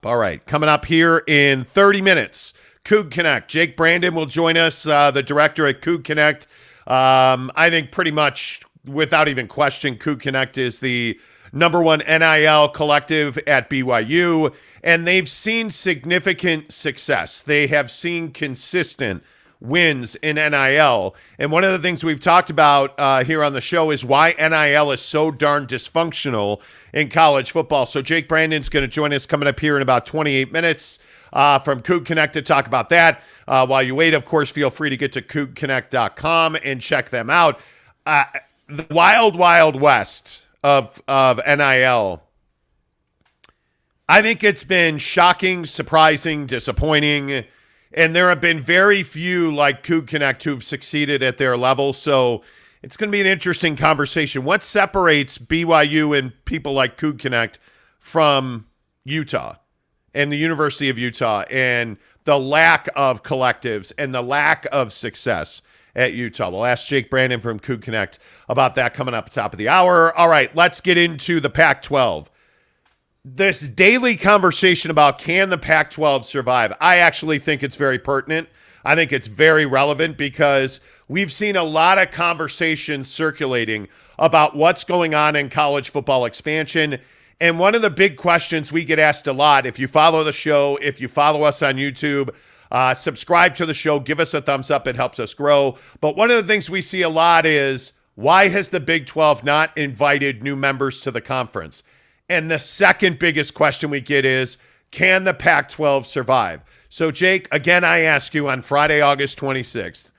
All right, coming up here in 30 minutes, Coug Connect. Jake Brandon will join us, the director at Coug Connect. I think pretty much without even question, Coug Connect is the number one NIL collective at BYU, and they've seen significant success. They have seen consistent wins in NIL. And one of the things we've talked about here on the show is why NIL is so darn dysfunctional in college football. So Jake Brandon's going to join us coming up here in about 28 minutes from Coug Connect to talk about that. While you wait, of course, feel free to get to CougConnect.com and check them out. The wild, wild west of NIL, I think it's been shocking, surprising, disappointing, and there have been very few like Coug Connect who've succeeded at their level. So it's going to be an interesting conversation. What separates BYU and people like Coug Connect from Utah and the University of Utah and the lack of collectives and the lack of success at Utah? We'll ask Jake Brandon from Coug Connect about that coming up at the top of the hour. All right, let's get into the Pac-12. This daily conversation about can the Pac-12 survive, I actually think it's very pertinent. I think it's very relevant because we've seen a lot of conversations circulating about what's going on in college football expansion. And one of the big questions we get asked a lot, if you follow the show, if you follow us on YouTube, subscribe to the show, give us a thumbs up. It helps us grow. But one of the things we see a lot is, why has the Big 12 not invited new members to the conference? And the second biggest question we get is, can the Pac-12 survive? So, Jake, again, I ask you on Friday, August 26th,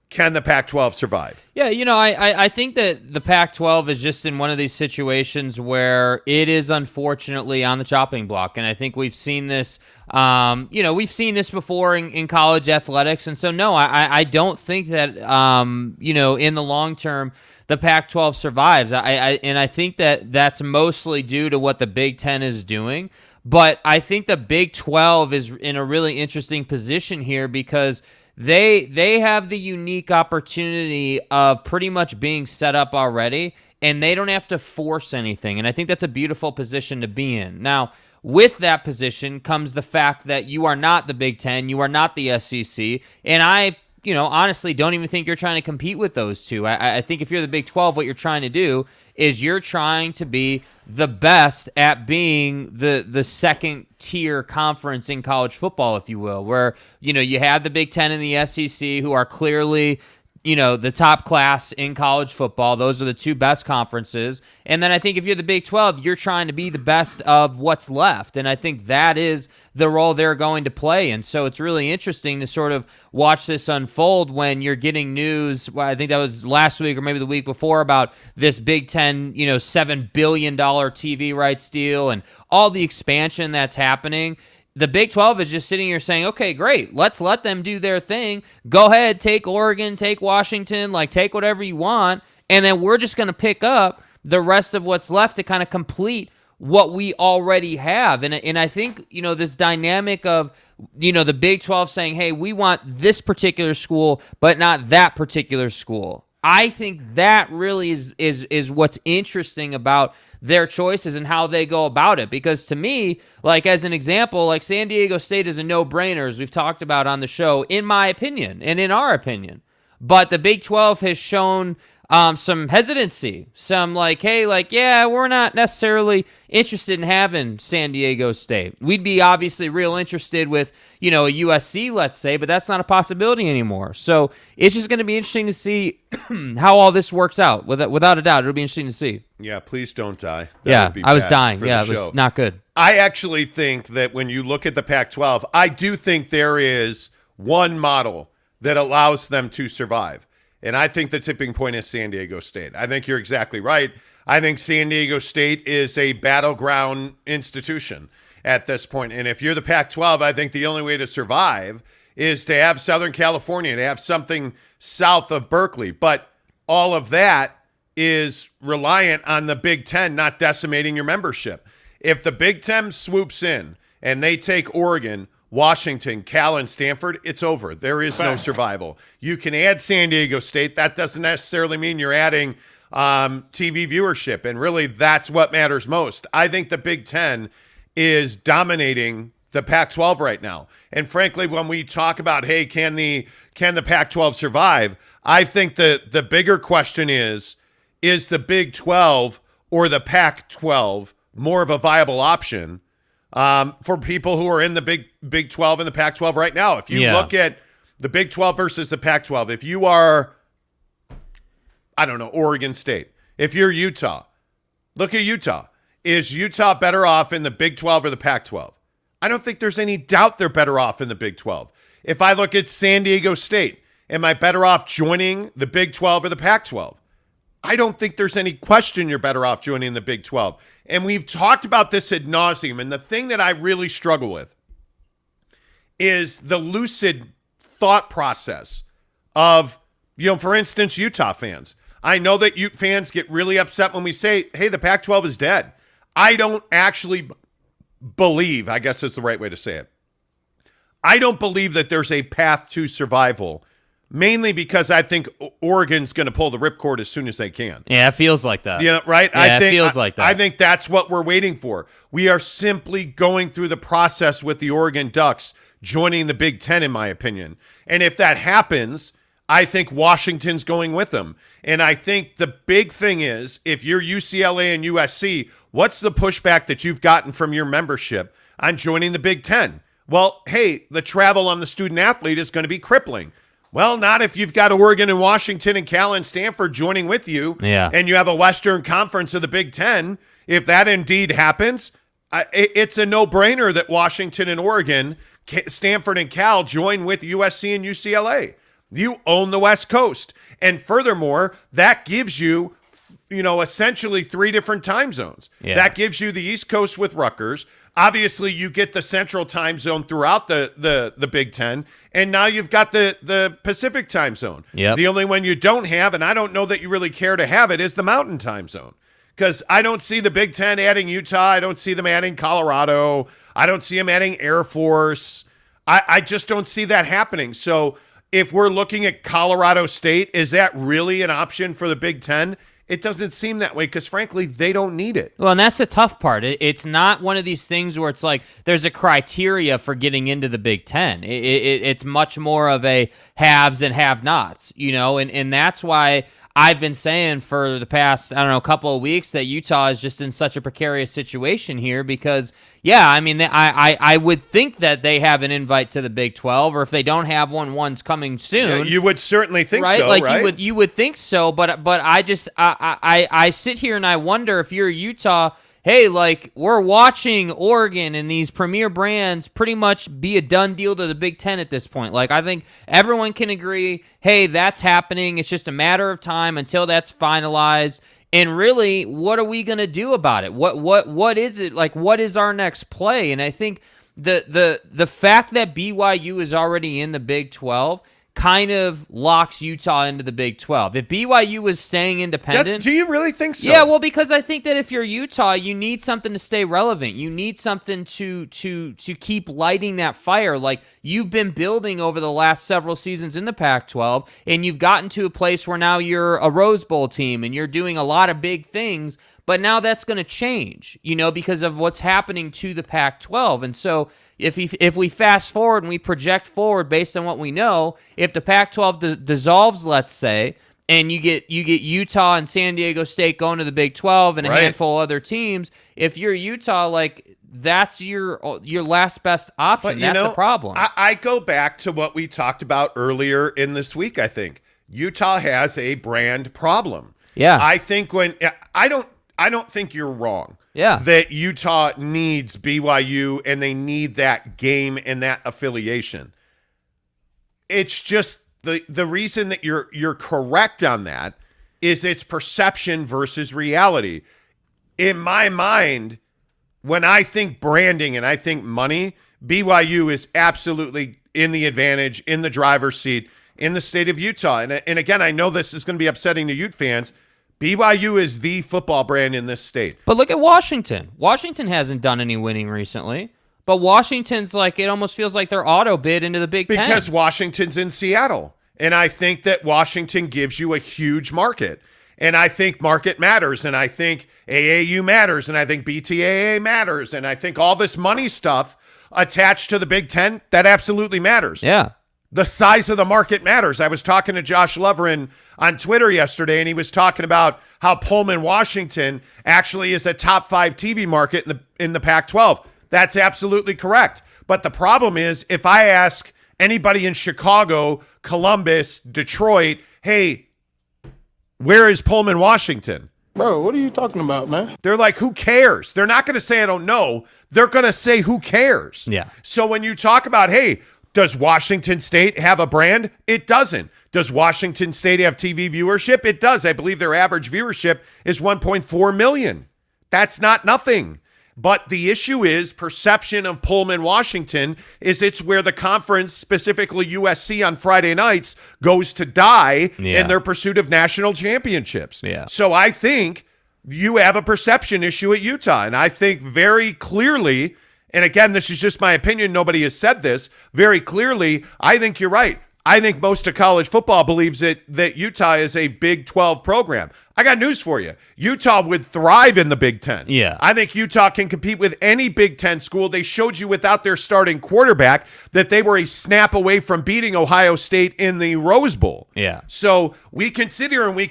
can the Pac-12 survive? Yeah, I think that the Pac-12 is just in one of these situations where it is unfortunately on the chopping block. And I think we've seen this, we've seen this before in college athletics. And so, no, I don't think that, in the long term, the Pac-12 survives. I think that that's mostly due to what the Big Ten is doing. But I think the Big 12 is in a really interesting position here because they have the unique opportunity of pretty much being set up already, and they don't have to force anything. And I think that's a beautiful position to be in. Now, with that position comes the fact that you are not the Big Ten, you are not the SEC, and I honestly don't even think you're trying to compete with those two. I think if you're the Big 12, what you're trying to do is you're trying to be the best at being the second tier conference in college football, if you will, where, you have the Big 10 and the SEC who are clearly, the top class in college football. Those are the two best conferences. And then I think if you're the Big 12, you're trying to be the best of what's left. And I think that is the role they're going to play. And so it's really interesting to sort of watch this unfold when you're getting news. Well, I think that was last week or maybe the week before about this Big 10, $7 billion TV rights deal and all the expansion that's happening. The Big 12 is just sitting here saying, okay, great, let's let them do their thing. Go ahead, take Oregon, take Washington, take whatever you want, and then we're just going to pick up the rest of what's left to kind of complete what we already have. And I think, this dynamic of, the Big 12 saying, hey, we want this particular school, but not that particular school. I think that really is what's interesting about their choices and how they go about it. Because to me, as an example, San Diego State is a no-brainer, as we've talked about on the show, in my opinion and in our opinion. But the Big 12 has shown some hesitancy, yeah, we're not necessarily interested in having San Diego State. We'd be obviously real interested with, a USC, let's say, but that's not a possibility anymore. So it's just going to be interesting to see how all this works out. Without a doubt, it'll be interesting to see. Yeah, please don't die. That would be I was dying. Yeah, it was not good. I actually think that when you look at the Pac-12, I do think there is one model that allows them to survive. And I think the tipping point is San Diego State. I think you're exactly right. I think San Diego State is a battleground institution at this point. And if you're the Pac-12, I think the only way to survive is to have Southern California, to have something south of Berkeley. But all of that is reliant on the Big Ten not decimating your membership. If the Big Ten swoops in and they take Oregon, Washington, Cal, and Stanford, it's over. There is no survival. You can add San Diego State. That doesn't necessarily mean you're adding TV viewership, and really that's what matters most. I think the Big Ten is dominating the Pac-12 right now. And frankly, when we talk about, hey, can the Pac-12 survive? I think the bigger question is the Big 12 or the Pac-12 more of a viable option for people who are in the Big 12 and the Pac-12 right now? If you look at the Big 12 versus the Pac-12, if you are, I don't know, Oregon State, if you're Utah, look at Utah. Is Utah better off in the Big 12 or the Pac-12? I don't think there's any doubt they're better off in the Big 12. If I look at San Diego State, am I better off joining the Big 12 or the Pac-12? I don't think there's any question you're better off joining the Big 12. And we've talked about this ad nauseum, and the thing that I really struggle with is the lucid thought process of, for instance, Utah fans. I know that Ute fans get really upset when we say, hey, the Pac-12 is dead. I don't actually believe, I guess that's the right way to say it. I don't believe that there's a path to survival, mainly because I think Oregon's going to pull the ripcord as soon as they can. Yeah, it feels like that. Right? Yeah, it feels like that. I think that's what we're waiting for. We are simply going through the process with the Oregon Ducks joining the Big Ten, in my opinion. And if that happens, I think Washington's going with them. And I think the big thing is, if you're UCLA and USC, what's the pushback that you've gotten from your membership on joining the Big Ten? Well, hey, the travel on the student athlete is going to be crippling. Well, not if you've got Oregon and Washington and Cal and Stanford joining with you, and you have a Western Conference of the Big Ten. If that indeed happens, it's a no-brainer that Washington and Oregon, Stanford and Cal join with USC and UCLA. You own the West Coast. And furthermore, that gives you, essentially 3 different time zones. Yeah. That gives you the East Coast with Rutgers. Obviously, you get the Central time zone throughout the Big Ten. And now you've got the Pacific time zone. Yep. The only one you don't have, and I don't know that you really care to have it, is the Mountain time zone. Because I don't see the Big Ten adding Utah. I don't see them adding Colorado. I don't see them adding Air Force. I just don't see that happening. So if we're looking at Colorado State, is that really an option for the Big Ten? It doesn't seem that way because, frankly, they don't need it. Well, and that's the tough part. It's not one of these things where it's like there's a criteria for getting into the Big Ten. It's much more of a haves and have-nots, and that's why I've been saying for the past, couple of weeks that Utah is just in such a precarious situation here because, I would think that they have an invite to the Big 12, or if they don't have one, one's coming soon. Yeah, you would certainly think right? so, like right? You would think so, but I sit here and I wonder if you're Utah, hey, we're watching Oregon and these premier brands pretty much be a done deal to the Big Ten at this point. I think everyone can agree, hey, that's happening. It's just a matter of time until that's finalized. And really, what are we going to do about it? What is it? What is our next play? And I think the fact that BYU is already in the Big 12 kind of locks Utah into the Big 12. If BYU was staying independent... Do you really think so? Yeah, well, because I think that if you're Utah, you need something to stay relevant. You need something to keep lighting that fire. You've been building over the last several seasons in the Pac-12, and you've gotten to a place where now you're a Rose Bowl team, and you're doing a lot of big things, but now that's going to change, because of what's happening to the Pac-12. And so if we fast forward and we project forward based on what we know, if the Pac-12 dissolves, let's say, and you get Utah and San Diego State going to the Big 12 and a handful of other teams, if you're Utah, that's your last best option. But, that's the problem. I go back to what we talked about earlier in this week, I think. Utah has a brand problem. Yeah. I think I don't think you're wrong. Yeah. That Utah needs BYU and they need that game and that affiliation. It's just the reason that you're correct on that is it's perception versus reality. In my mind, when I think branding and I think money, BYU is absolutely in the advantage, in the driver's seat, in the state of Utah. And again, I know this is going to be upsetting to Ute fans. BYU is the football brand in this state. But look at Washington. Washington hasn't done any winning recently. But Washington's it almost feels like they're auto bid into the Big Ten. Because Washington's in Seattle. And I think that Washington gives you a huge market. And I think market matters. And I think AAU matters. And I think BTAA matters. And I think all this money stuff attached to the Big Ten, that absolutely matters. Yeah. The size of the market matters. I was talking to Josh Loverin on Twitter yesterday, and he was talking about how Pullman, Washington actually is a top 5 TV market in the Pac-12. That's absolutely correct. But the problem is, if I ask anybody in Chicago, Columbus, Detroit, hey, where is Pullman, Washington? Bro, what are you talking about, man? They're like, who cares? They're not going to say, I don't know. They're going to say, who cares? Yeah. So when you talk about, hey, does Washington State have a brand? It doesn't. Does Washington State have TV viewership? It does. I believe their average viewership is 1.4 million. That's not nothing. But the issue is perception of Pullman, Washington, is it's where the conference, specifically USC on Friday nights, goes to die in their pursuit of national championships. Yeah. So I think you have a perception issue at Utah. And I think very clearly, and again, this is just my opinion, nobody has said this, very clearly, I think you're right. I think most of college football believes that Utah is a Big 12 program. I got news for you. Utah would thrive in the Big 10. Yeah. I think Utah can compete with any Big 10 school. They showed you without their starting quarterback that they were a snap away from beating Ohio State in the Rose Bowl. Yeah. So we can sit here and we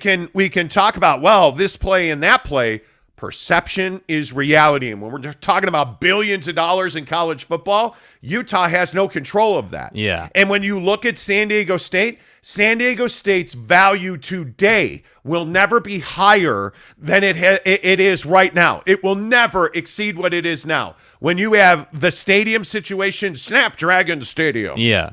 can talk about, well, this play and that play. Perception is reality. And when we're talking about billions of dollars in college football, Utah has no control of that. Yeah. And when you look at San Diego State's value today will never be higher than it is right now. It will never exceed what it is now. When you have the stadium situation, Snapdragon Stadium. Yeah.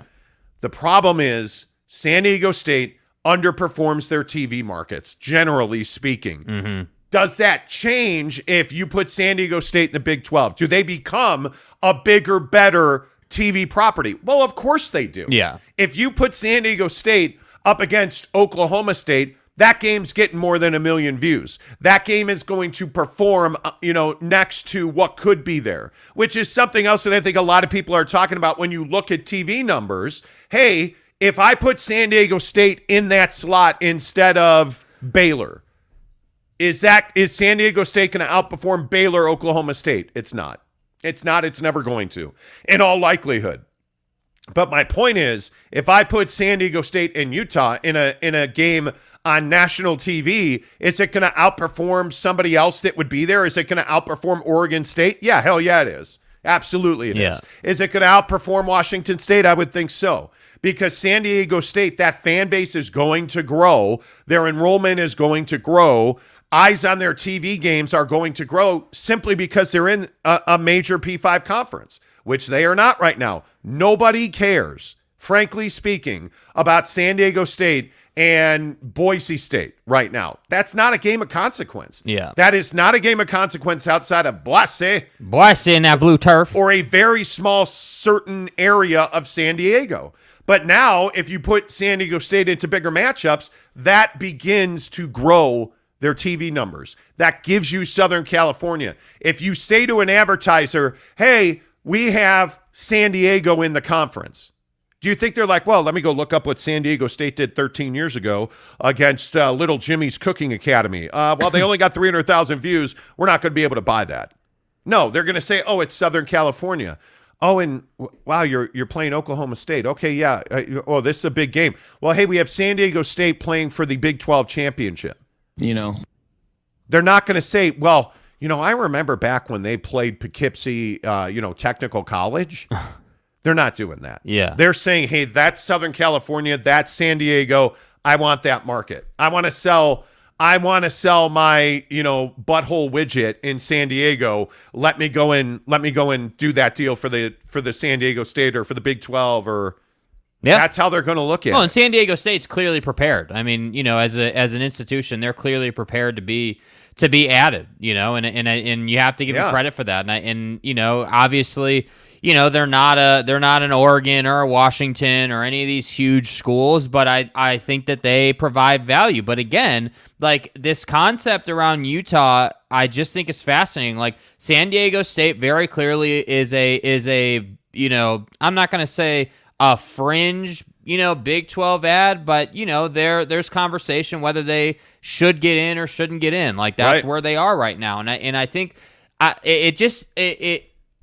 The problem is San Diego State underperforms their TV markets, generally speaking. Mm-hmm. Does that change if you put San Diego State in the Big 12? Do they become a bigger, better TV property? Well, of course they do. Yeah. If you put San Diego State up against Oklahoma State, that game's getting more than 1 million views. That game is going to perform, next to what could be there, which is something else that I think a lot of people are talking about when you look at TV numbers. Hey, if I put San Diego State in that slot instead of Baylor, is San Diego State going to outperform Baylor, Oklahoma State? It's not. It's not. It's never going to, in all likelihood. But my point is, if I put San Diego State and Utah in a game on national TV, is it going to outperform somebody else that would be there? Is it going to outperform Oregon State? Yeah, hell yeah, it is. Absolutely it is. Is it going to outperform Washington State? I would think so. Because San Diego State, that fan base is going to grow. Their enrollment is going to grow. Eyes on their TV games are going to grow simply because they're in a major P5 conference, which they are not right now. Nobody cares, frankly speaking, about San Diego State and Boise State right now. That's not a game of consequence. Yeah. That is not a game of consequence outside of Boise in that blue turf. or a very small certain area of San Diego. But now, if you put San Diego State into bigger matchups, that begins to grow their TV numbers. That gives you Southern California. If you say to an advertiser, hey, we have San Diego in the conference, do you think they're like, well, let me go look up what San Diego State did 13 years ago against Little Jimmy's Cooking Academy? Well, they only got 300,000 views. We're not going to be able to buy that. No, they're going to say, oh, it's Southern California. Oh, and wow, you're playing Oklahoma State. Okay, yeah. Oh, this is a big game. Well, hey, we have San Diego State playing for the Big 12 championship. They're not going to say, well, I remember back when they played Poughkeepsie, Technical College. They're not doing that. Yeah. They're saying, hey, that's Southern California, that's San Diego. I want that market. I want to sell my, butthole widget in San Diego. Let me go and do that deal for the San Diego State or for the Big 12 or that's how they're going to look at it. Well, and San Diego State's clearly prepared. I mean, as an institution, they're clearly prepared to be added, and you have to give them credit for that. And obviously, they're not an Oregon or a Washington or any of these huge schools, but I think that they provide value. But again, like this concept around Utah, I just think is fascinating. Like San Diego State very clearly is a I'm not going to say a fringe, Big 12 ad, but there's conversation whether they should get in or shouldn't get in. Like that's where they are right now, and I think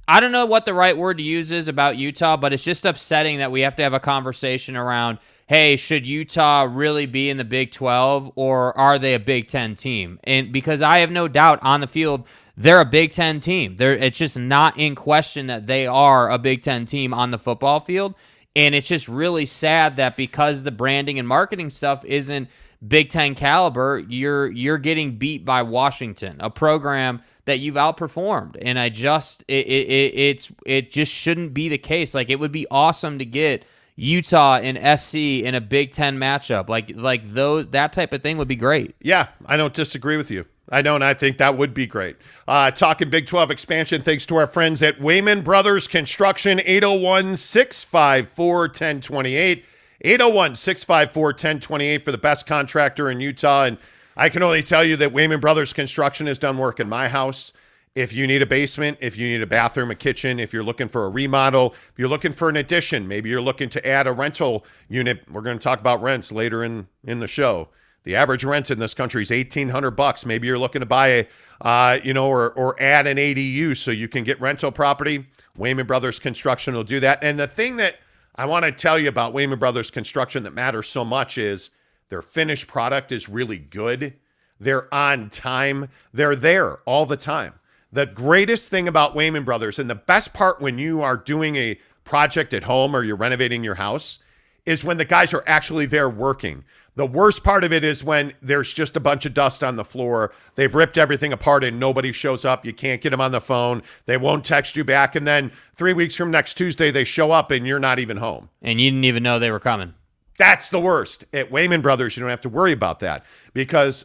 I don't know what the right word to use is about Utah, but it's just upsetting that we have to have a conversation around, hey, should Utah really be in the Big 12 or are they a Big 10 team? And because I have no doubt on the field, they're a Big 10 team. It's just not in question that they are a Big 10 team on the football field. And it's just really sad that because the branding and marketing stuff isn't Big 10 caliber, you're getting beat by Washington, a program that you've outperformed. And it just shouldn't be the case. Like, it would be awesome to get Utah and SC in a Big 10 matchup. Like that type of thing would be great. Yeah, I don't disagree with you. I don't. I think that would be great. Talking Big 12 expansion, thanks to our friends at Wayman Brothers Construction, 801-654-1028. 801-654-1028 for the best contractor in Utah. And I can only tell you that Wayman Brothers Construction has done work in my house. If you need a basement, if you need a bathroom, a kitchen, if you're looking for a remodel, if you're looking for an addition, maybe you're looking to add a rental unit. We're going to talk about rents later in the show. The average rent in this country is $1,800. Maybe you're looking to buy or add an ADU so you can get rental property. Wayman Brothers Construction will do that. And the thing that I want to tell you about Wayman Brothers Construction that matters so much is their finished product is really good. They're on time. They're there all the time. The greatest thing about Wayman Brothers, and the best part when you are doing a project at home or you're renovating your house, is when the guys are actually there working. The worst part of it is when there's just a bunch of dust on the floor. They've ripped everything apart and nobody shows up. You can't get them on the phone. They won't text you back. And then 3 weeks from next Tuesday, they show up and you're not even home. And you didn't even know they were coming. That's the worst. At Wayman Brothers, you don't have to worry about that because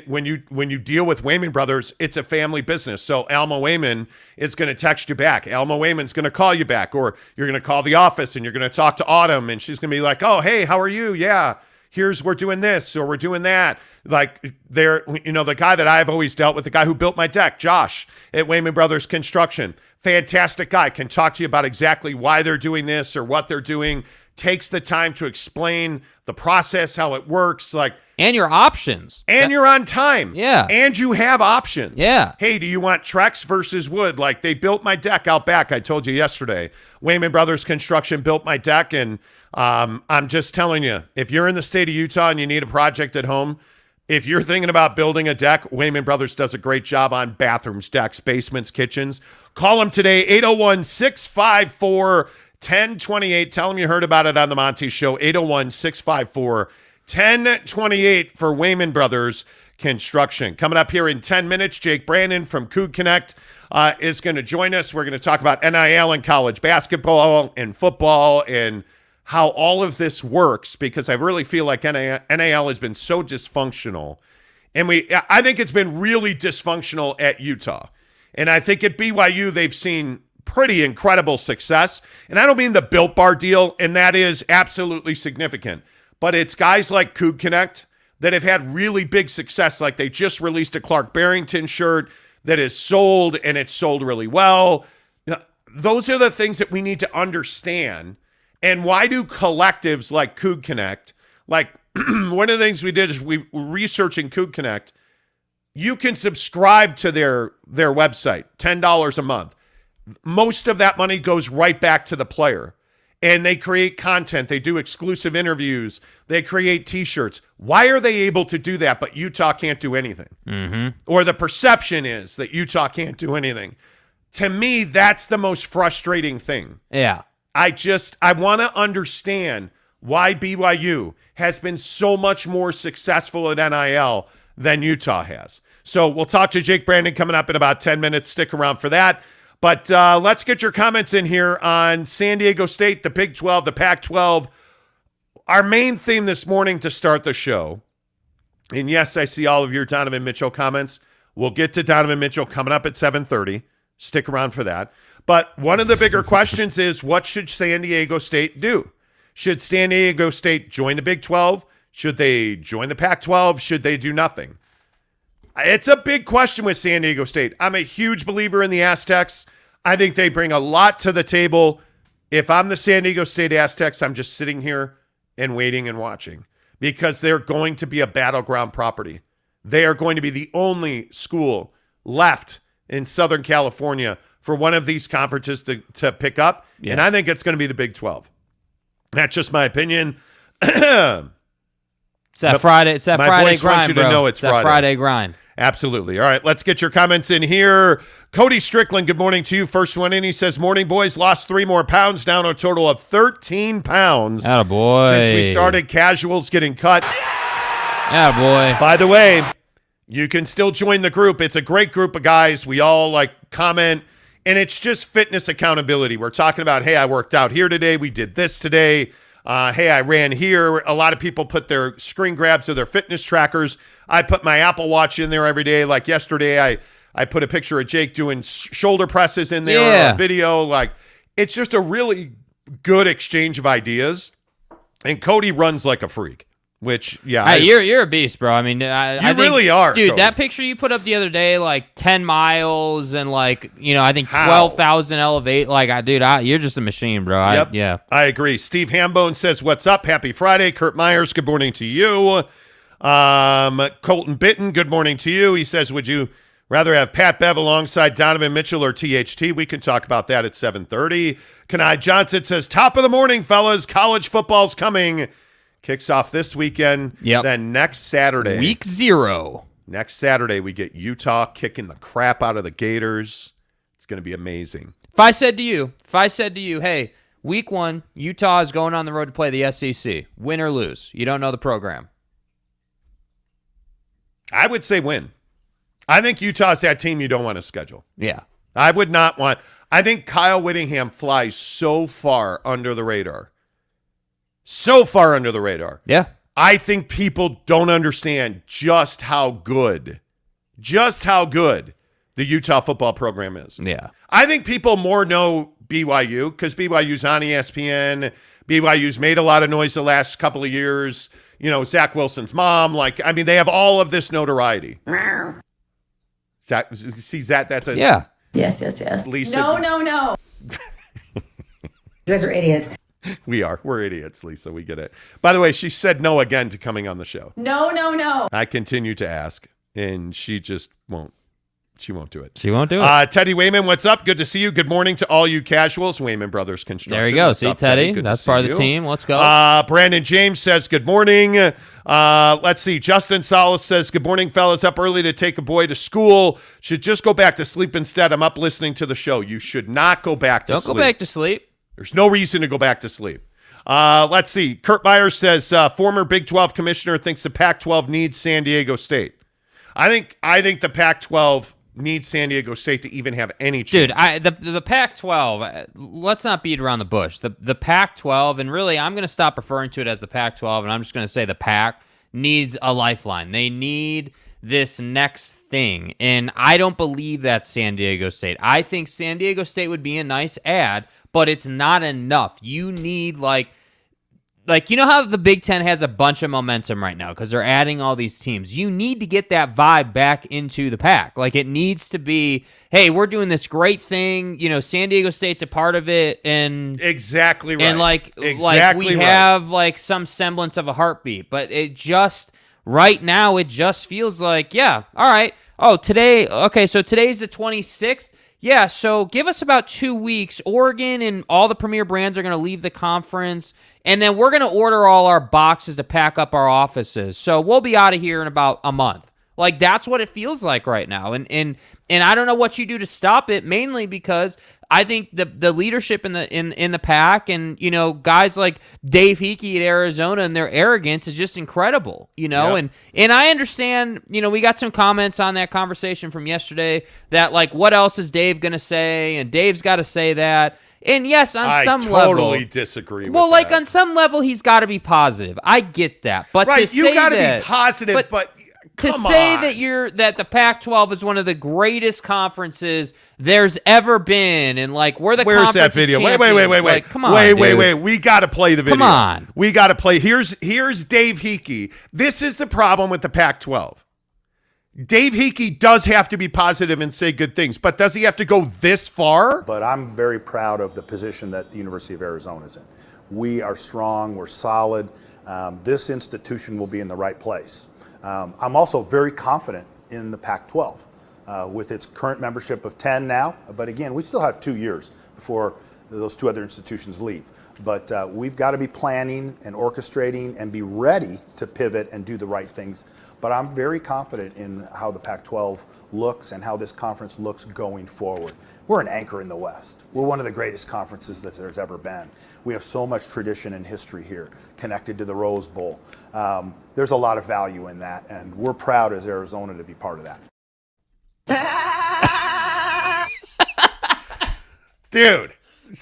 when you deal with Wayman Brothers, it's a family business. So Alma Wayman is going to text you back. Alma Wayman's going to call you back, or you're going to call the office and you're going to talk to Autumn and she's going to be like, "Oh, hey, how are you? Yeah, we're doing this or we're doing that." Like the guy that I've always dealt with, the guy who built my deck, Josh at Wayman Brothers Construction, fantastic guy, can talk to you about exactly why they're doing this or what they're doing. Takes the time to explain the process, how it works, and your options. And you're on time. Yeah. And you have options. Yeah. Hey, do you want Trex versus wood? Like, they built my deck out back. I told you yesterday. Wayman Brothers Construction built my deck, and I'm just telling you, if you're in the state of Utah and you need a project at home, if you're thinking about building a deck, Wayman Brothers does a great job on bathrooms, decks, basements, kitchens. Call them today, 801-654 1028. Tell them you heard about it on the Monty Show. 801-654-1028 for Wayman Brothers Construction. Coming up here in 10 minutes, Jake Brandon from Coug Connect is going to join us. We're going to talk about NIL and college basketball and football and how all of this works, because I really feel like NIL has been so dysfunctional. And I think it's been really dysfunctional at Utah. And I think at BYU, they've seen pretty incredible success. And I don't mean the Built Bar deal, and that is absolutely significant. But it's guys like Coug Connect that have had really big success. Like, they just released a Clark Barrington shirt that is sold, and it's sold really well. Those are the things that we need to understand. And why do collectives like Coug Connect, like one of the things we did is we were researching Coug Connect. You can subscribe to their website, $10 a month. Most of that money goes right back to the player. And they create content. They do exclusive interviews. They create T-shirts. Why are they able to do that, but Utah can't do anything? Mm-hmm. Or the perception is that Utah can't do anything. To me, that's the most frustrating thing. Yeah. I want to understand why BYU has been so much more successful at NIL than Utah has. So we'll talk to Jake Brandon coming up in about 10 minutes. Stick around for that. But let's get your comments in here on San Diego State, the Big 12, the Pac-12. Our main theme this morning to start the show, and yes, I see all of your Donovan Mitchell comments. We'll get to Donovan Mitchell coming up at 7:30. Stick around for that. But one of the bigger questions is, what should San Diego State do? Should San Diego State join the Big 12? Should they join the Pac-12? Should they do nothing? It's a big question with San Diego State. I'm a huge believer in the Aztecs. I think they bring a lot to the table. If I'm the San Diego State Aztecs, I'm just sitting here and waiting and watching, because they're going to be a battleground property. They are going to be the only school left in Southern California for one of these conferences to pick up, and I think it's going to be the Big 12. That's just my opinion. It's that Friday. It's that my Friday voice grind, wants you to bro. know it's that Friday. Friday grind. Absolutely. All right, let's get your comments in here. Cody Strickland, good morning to you. First one in, he says, morning, boys. Lost 3 more pounds, down a total of 13 pounds. Attaboy. Since we started casuals getting cut. Attaboy. By the way, you can still join the group. It's a great group of guys. We all comment, and it's just fitness accountability. We're talking about, hey, I worked out here today. We did this today. Hey, I ran here. A lot of people put their screen grabs of their fitness trackers. I put my Apple Watch in there every day. Like yesterday, I put a picture of Jake doing shoulder presses in there or a video. It's just a really good exchange of ideas. And Cody runs like a freak, which, you're a beast, bro. I mean, I think, really are, dude. Cody. That picture you put up the other day, 10 miles and I think 12,000 elevate. You're just a machine, bro. Yep. I agree. Steve Hambone says, "What's up? Happy Friday." Kurt Myers, good morning to you. Colton Bitten, good morning to you. He says, "Would you rather have Pat Bev alongside Donovan Mitchell or THT?" We can talk about that at 7:30. Kanai Johnson says, "Top of the morning, fellas. College football's coming." Kicks off this weekend. Yep. Then next Saturday. Week 0. Next Saturday, we get Utah kicking the crap out of the Gators. It's going to be amazing. If I said to you, hey, week 1, Utah is going on the road to play the SEC. Win or lose. You don't know the program. I would say win. I think Utah's that team you don't want to schedule. Yeah. I would not want. I think Kyle Whittingham flies so far under the radar. So far under the radar. Yeah. I think people don't understand just how good the Utah football program is. Yeah. I think people more know BYU because BYU's on ESPN. BYU's made a lot of noise the last couple of years. Zach Wilson's mom. They have all of this notoriety. Zach, see that? That's a yeah. Yes. Lisa. No. You guys are idiots. We're idiots, Lisa. We get it. By the way, she said no again to coming on the show. No. I continue to ask, and she just won't. She won't do it. She won't do it. Teddy Wayman, what's up? Good to see you. Good morning to all you casuals. Wayman Brothers Construction. There you go. What's See, up, Teddy? Good That's to part see of the you. team. Let's go. Brandon James says good morning. Let's see. Justin Salas says, good morning, fellas. Up early to take a boy to school. Should just go back to sleep instead. I'm up listening to the show. You should not go back to sleep. Don't go back to sleep. There's no reason to go back to sleep. Let's see. Kurt Myers says, former Big 12 commissioner thinks the Pac-12 needs San Diego State. I think the Pac-12 needs San Diego State to even have any chance. Dude, the Pac-12, let's not beat around the bush. The Pac-12, and really I'm going to stop referring to it as the Pac-12, and I'm just going to say the Pac needs a lifeline. They need this next thing, and I don't believe that's San Diego State. I think San Diego State would be a nice add, but it's not enough. You need, you know how the Big Ten has a bunch of momentum right now because they're adding all these teams. You need to get that vibe back into the Pac. It needs to be, hey, we're doing this great thing. San Diego State's a part of it, and exactly right. And we have some semblance of a heartbeat, but it just right now it just feels like, yeah, all right. Oh, today, okay, so today's the 26th. Yeah, so give us about 2 weeks. Oregon and all the premier brands are going to leave the conference, and then we're going to order all our boxes to pack up our offices. So we'll be out of here in about a month. That's what it feels like right now. And I don't know what you do to stop it, mainly because I think the leadership in the Pac and, guys like Dave Hickey at Arizona and their arrogance is just incredible, Yep. And I understand, we got some comments on that conversation from yesterday that what else is Dave going to say? And Dave's got to say that. And yes, on some level. I totally disagree with that. that. On some level, he's got to be positive. I get that. But right, to you say got to that, be positive, but to come say on. that the Pac-12 is one of the greatest conferences there's ever been, and we're the Where's conference that video? of Wait. champions. Come on, Wait. We got to play the video. Come on. We got to play. Here's Dave Hickey. This is the problem with the Pac-12. Dave Hickey does have to be positive and say good things, but does he have to go this far? But I'm very proud of the position that the University of Arizona is in. We are strong, we're solid. This institution will be in the right place. I'm also very confident in the Pac-12. with its current membership of 10 now. But again, we still have 2 years before those 2 other institutions leave. But we've got to be planning and orchestrating and be ready to pivot and do the right things. But I'm very confident in how the Pac-12 looks and how this conference looks going forward. We're an anchor in the West. We're one of the greatest conferences that there's ever been. We have so much tradition and history here connected to the Rose Bowl. There's a lot of value in that, and we're proud as Arizona to be part of that. Dude,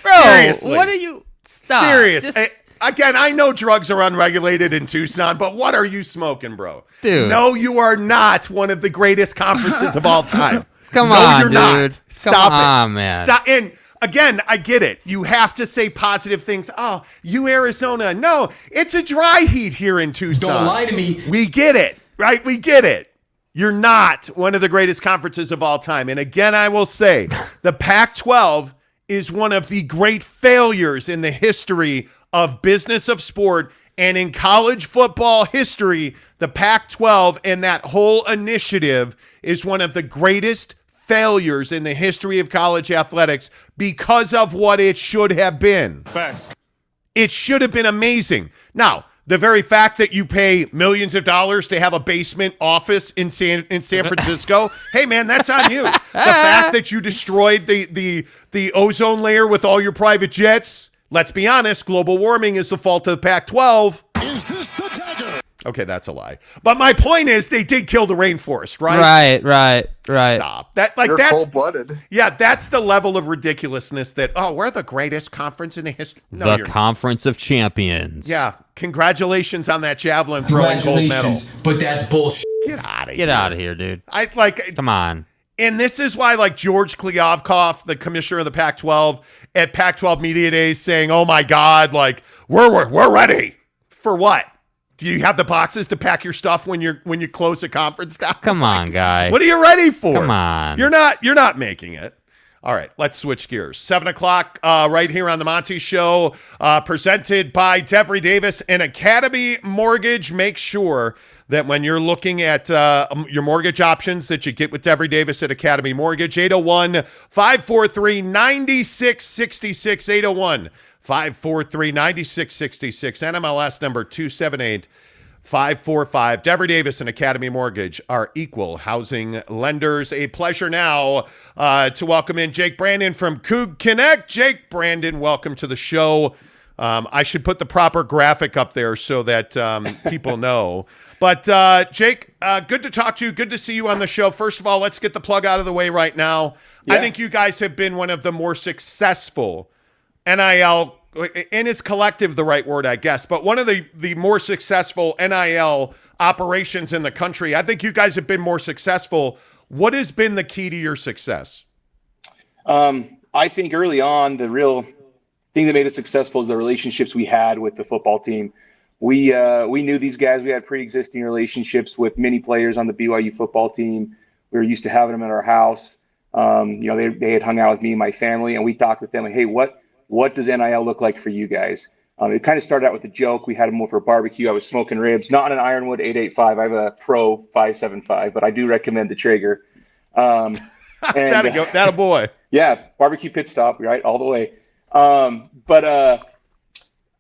Bro, seriously. what are you? Stop. Serious. Just- Again, I know drugs are unregulated in Tucson, but what are you smoking, bro? Dude. No, you are not one of the greatest conferences of all time. Come no, on, you're dude. not. Stop Come it. on, man. Stop. And again, I get it. You have to say positive things. Oh, you Arizona. No, it's a dry heat here in Tucson. Don't lie to me. We get it, right? We get it. You're not one of the greatest conferences of all time. And again, I will say the Pac-12 is one of the great failures in the history of business of sport and in college football history. The Pac-12 and that whole initiative is one of the greatest failures in the history of college athletics because of what it should have been. Facts. It should have been amazing. Now, the very fact that you pay millions of dollars to have a basement office in San Francisco, hey man, that's on you. The fact that you destroyed the ozone layer with all your private jets, let's be honest, global warming is the fault of the Pac-12. Is this the dagger? Okay, that's a lie. But my point is they did kill the rainforest, right? Right. Stop. That's You're cold-blooded. Yeah, that's the level of ridiculousness that, oh, we're the greatest conference in the history. No, The you're not. Conference of Champions. Yeah, congratulations on that javelin throwing gold medal. But that's bullshit. Get out of here. Get out of here, dude. Come on. And this is why, like, George Kliavkoff, the commissioner of the Pac-12, at Pac-12 Media Days saying, oh, my God, like, we're ready. For what? Do you have the boxes to pack your stuff when you close a conference down? Come on, guy. What are you ready for? Come on. You're not making it. All right, let's switch gears. 7 o'clock right here on the Monty Show, presented by Devery Davis and Academy Mortgage. Make sure that when you're looking at your mortgage options that you get with Devery Davis at Academy Mortgage. 801-543-9666. 801-543-9666. NMLS number 278545. Devery Davis and Academy Mortgage are equal housing lenders. A pleasure now to welcome in Jake Brandon from Coug Connect. Jake Brandon, welcome to the show. I should put the proper graphic up there so that people know. But Jake, good to talk to you. Good to see you on the show. First of all, let's get the plug out of the way right now. Yeah. I think you guys have been one of the more successful NIL, and is collective the right word, I guess, but one of the more successful NIL operations in the country. I think you guys have been more successful. What has been the key to your success? I think early on, the real thing that made us successful is the relationships we had with the football team. We knew these guys. We had pre-existing relationships with many players on the BYU football team. We were used to having them at our house. They had hung out with me and my family, and we talked with them like, hey, what does NIL look like for you guys? It kind of started out with a joke. We had them over for barbecue. I was smoking ribs, not on an Ironwood 885. I have a Pro 575, but I do recommend the Traeger. That a boy. Yeah, barbecue pit stop, right, all the way. But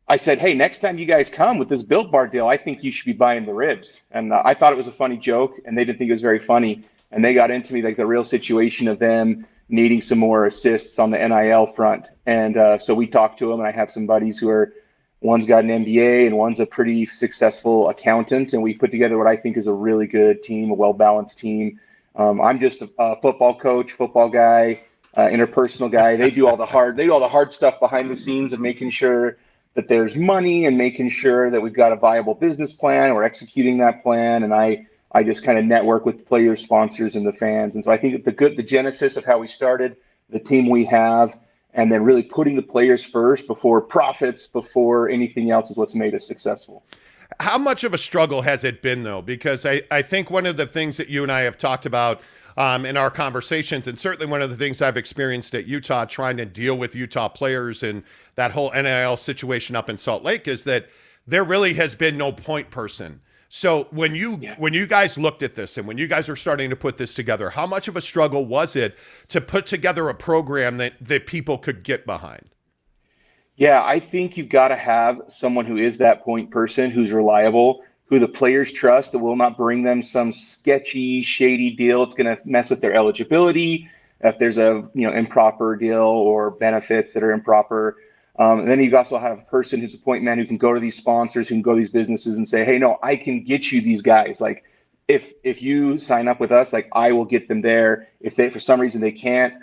I said, hey, next time you guys come with this Built Bar deal, I think you should be buying the ribs. And I thought it was a funny joke, and they didn't think it was very funny. And they got into me like the real situation of them needing some more assists on the NIL front. And so we talked to them, and I have some buddies one's got an MBA and one's a pretty successful accountant. And we put together what I think is a really good team, a well-balanced team. I'm just a football coach, football guy, interpersonal guy. They do all the hard stuff behind the scenes of making sure that there's money and making sure that we've got a viable business plan. We're executing that plan. And I just kind of network with the players, sponsors, and the fans. And so I think the genesis of how we started, the team we have, and then really putting the players first before profits, before anything else is what's made us successful. How much of a struggle has it been, though? Because I think one of the things that you and I have talked about in our conversations, and certainly one of the things I've experienced at Utah trying to deal with Utah players and that whole NIL situation up in Salt Lake, is that there really has been no point person. So when you guys looked at this and when you guys are starting to put this together, how much of a struggle was it to put together a program that people could get behind? Yeah, I think you've got to have someone who is that point person, who's reliable, who the players trust, that will not bring them some sketchy, shady deal. It's going to mess with their eligibility. If there's a improper deal or benefits that are improper. And then you also have a person who's a point man who can go to these sponsors, who can go to these businesses and say, hey, no, I can get you these guys. Like, if you sign up with us, like, I will get them there. If they, for some reason they can't,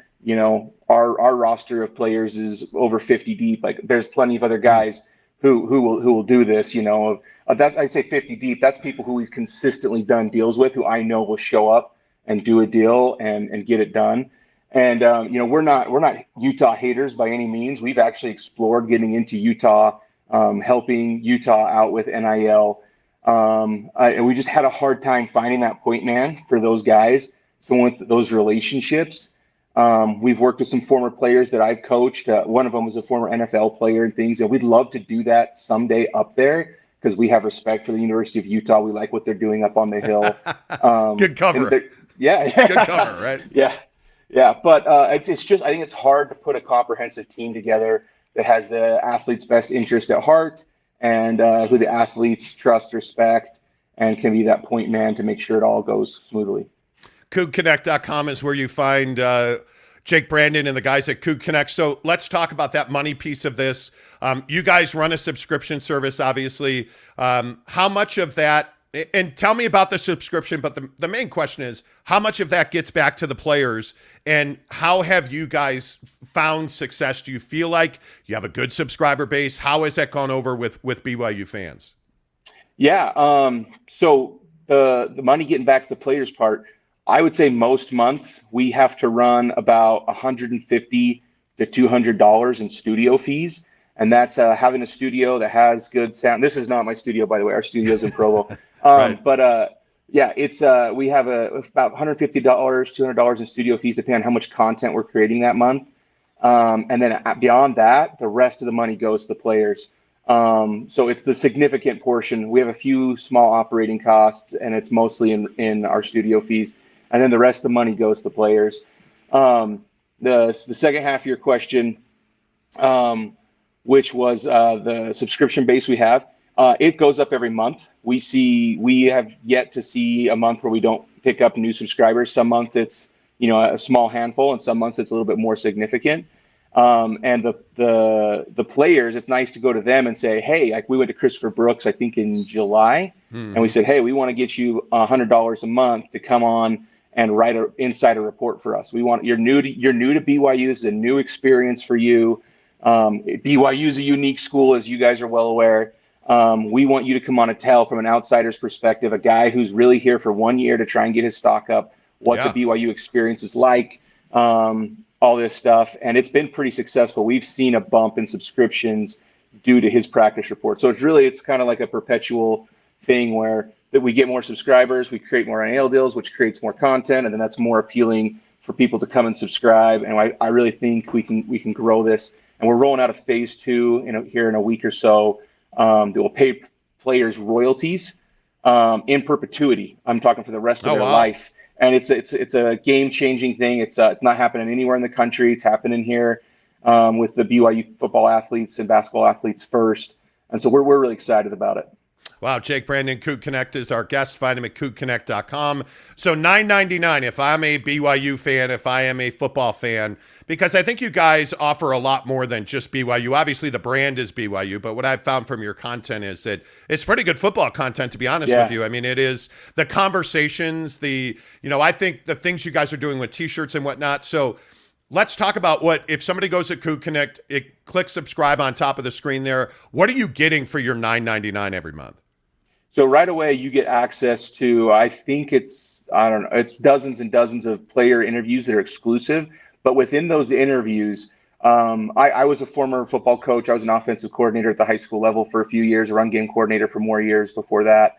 our roster of players is over 50 deep. Like, there's plenty of other guys who will do this, that I say 50 deep. That's people who we've consistently done deals with, who I know will show up and do a deal and get it done. And we're not Utah haters by any means. We've actually explored getting into Utah, helping Utah out with NIL. And we just had a hard time finding that point man for those guys, someone with those relationships. We've worked with some former players that I've coached. One of them was a former NFL player and things, and we'd love to do that someday up there because we have respect for the University of Utah. We like what they're doing up on the hill. Good cover. Yeah. Good cover, right? Yeah. But it's just, I think it's hard to put a comprehensive team together that has the athlete's best interest at heart and who the athletes trust, respect, and can be that point man to make sure it all goes smoothly. CougConnect.com is where you find Jake Brandon and the guys at Coug Connect. So let's talk about that money piece of this. You guys run a subscription service, obviously. How much of that, and tell me about the subscription, but the main question is, how much of that gets back to the players, and how have you guys found success? Do you feel like you have a good subscriber base? How has that gone over with BYU fans? Yeah, so the money getting back to the players part, I would say most months we have to run about $150 to $200 in studio fees. And that's having a studio that has good sound. This is not my studio, by the way. Our studio's in Provo. Right. But it's we have about $150, $200 in studio fees, depending on how much content we're creating that month. And then beyond that, the rest of the money goes to the players. So it's the significant portion. We have a few small operating costs, and it's mostly in our studio fees. And then the rest of the money goes to the players. The second half of your question, which was the subscription base we have, it goes up every month. We have yet to see a month where we don't pick up new subscribers. Some months it's a small handful, and some months it's a little bit more significant. And the players, it's nice to go to them and say, hey, like we went to Christopher Brooks, I think in July, and we said, hey, we want to get you $100 a month to come on and write an insider report for us. You're new to BYU. This is a new experience for you. BYU is a unique school, as you guys are well aware. We want you to come on and tell from an outsider's perspective, a guy who's really here for 1 year to try and get his stock up, what the BYU experience is like, all this stuff. And it's been pretty successful. We've seen a bump in subscriptions due to his practice report. So it's kind of like a perpetual thing where that we get more subscribers, we create more NIL deals, which creates more content, and then that's more appealing for people to come and subscribe. And I really think we can grow this. And we're rolling out a phase 2 here in a week or so that will pay players royalties in perpetuity. I'm talking for the rest of their life. And it's a game-changing thing. It's not happening anywhere in the country. It's happening here with the BYU football athletes and basketball athletes first. And so we're really excited about it. Wow, Jake Brandon, Coug Connect is our guest. Find him at CougConnect.com. So $9.99 if I'm a BYU fan, if I am a football fan, because I think you guys offer a lot more than just BYU. Obviously, the brand is BYU, but what I've found from your content is that it's pretty good football content, to be honest with you. I mean, it is the conversations, I think the things you guys are doing with T-shirts and whatnot. So let's talk about if somebody goes at Coug Connect, click subscribe on top of the screen there. What are you getting for your $9.99 every month? So right away, you get access to, I think it's dozens and dozens of player interviews that are exclusive. But within those interviews, I was a former football coach. I was an offensive coordinator at the high school level for a few years, a run game coordinator for more years before that.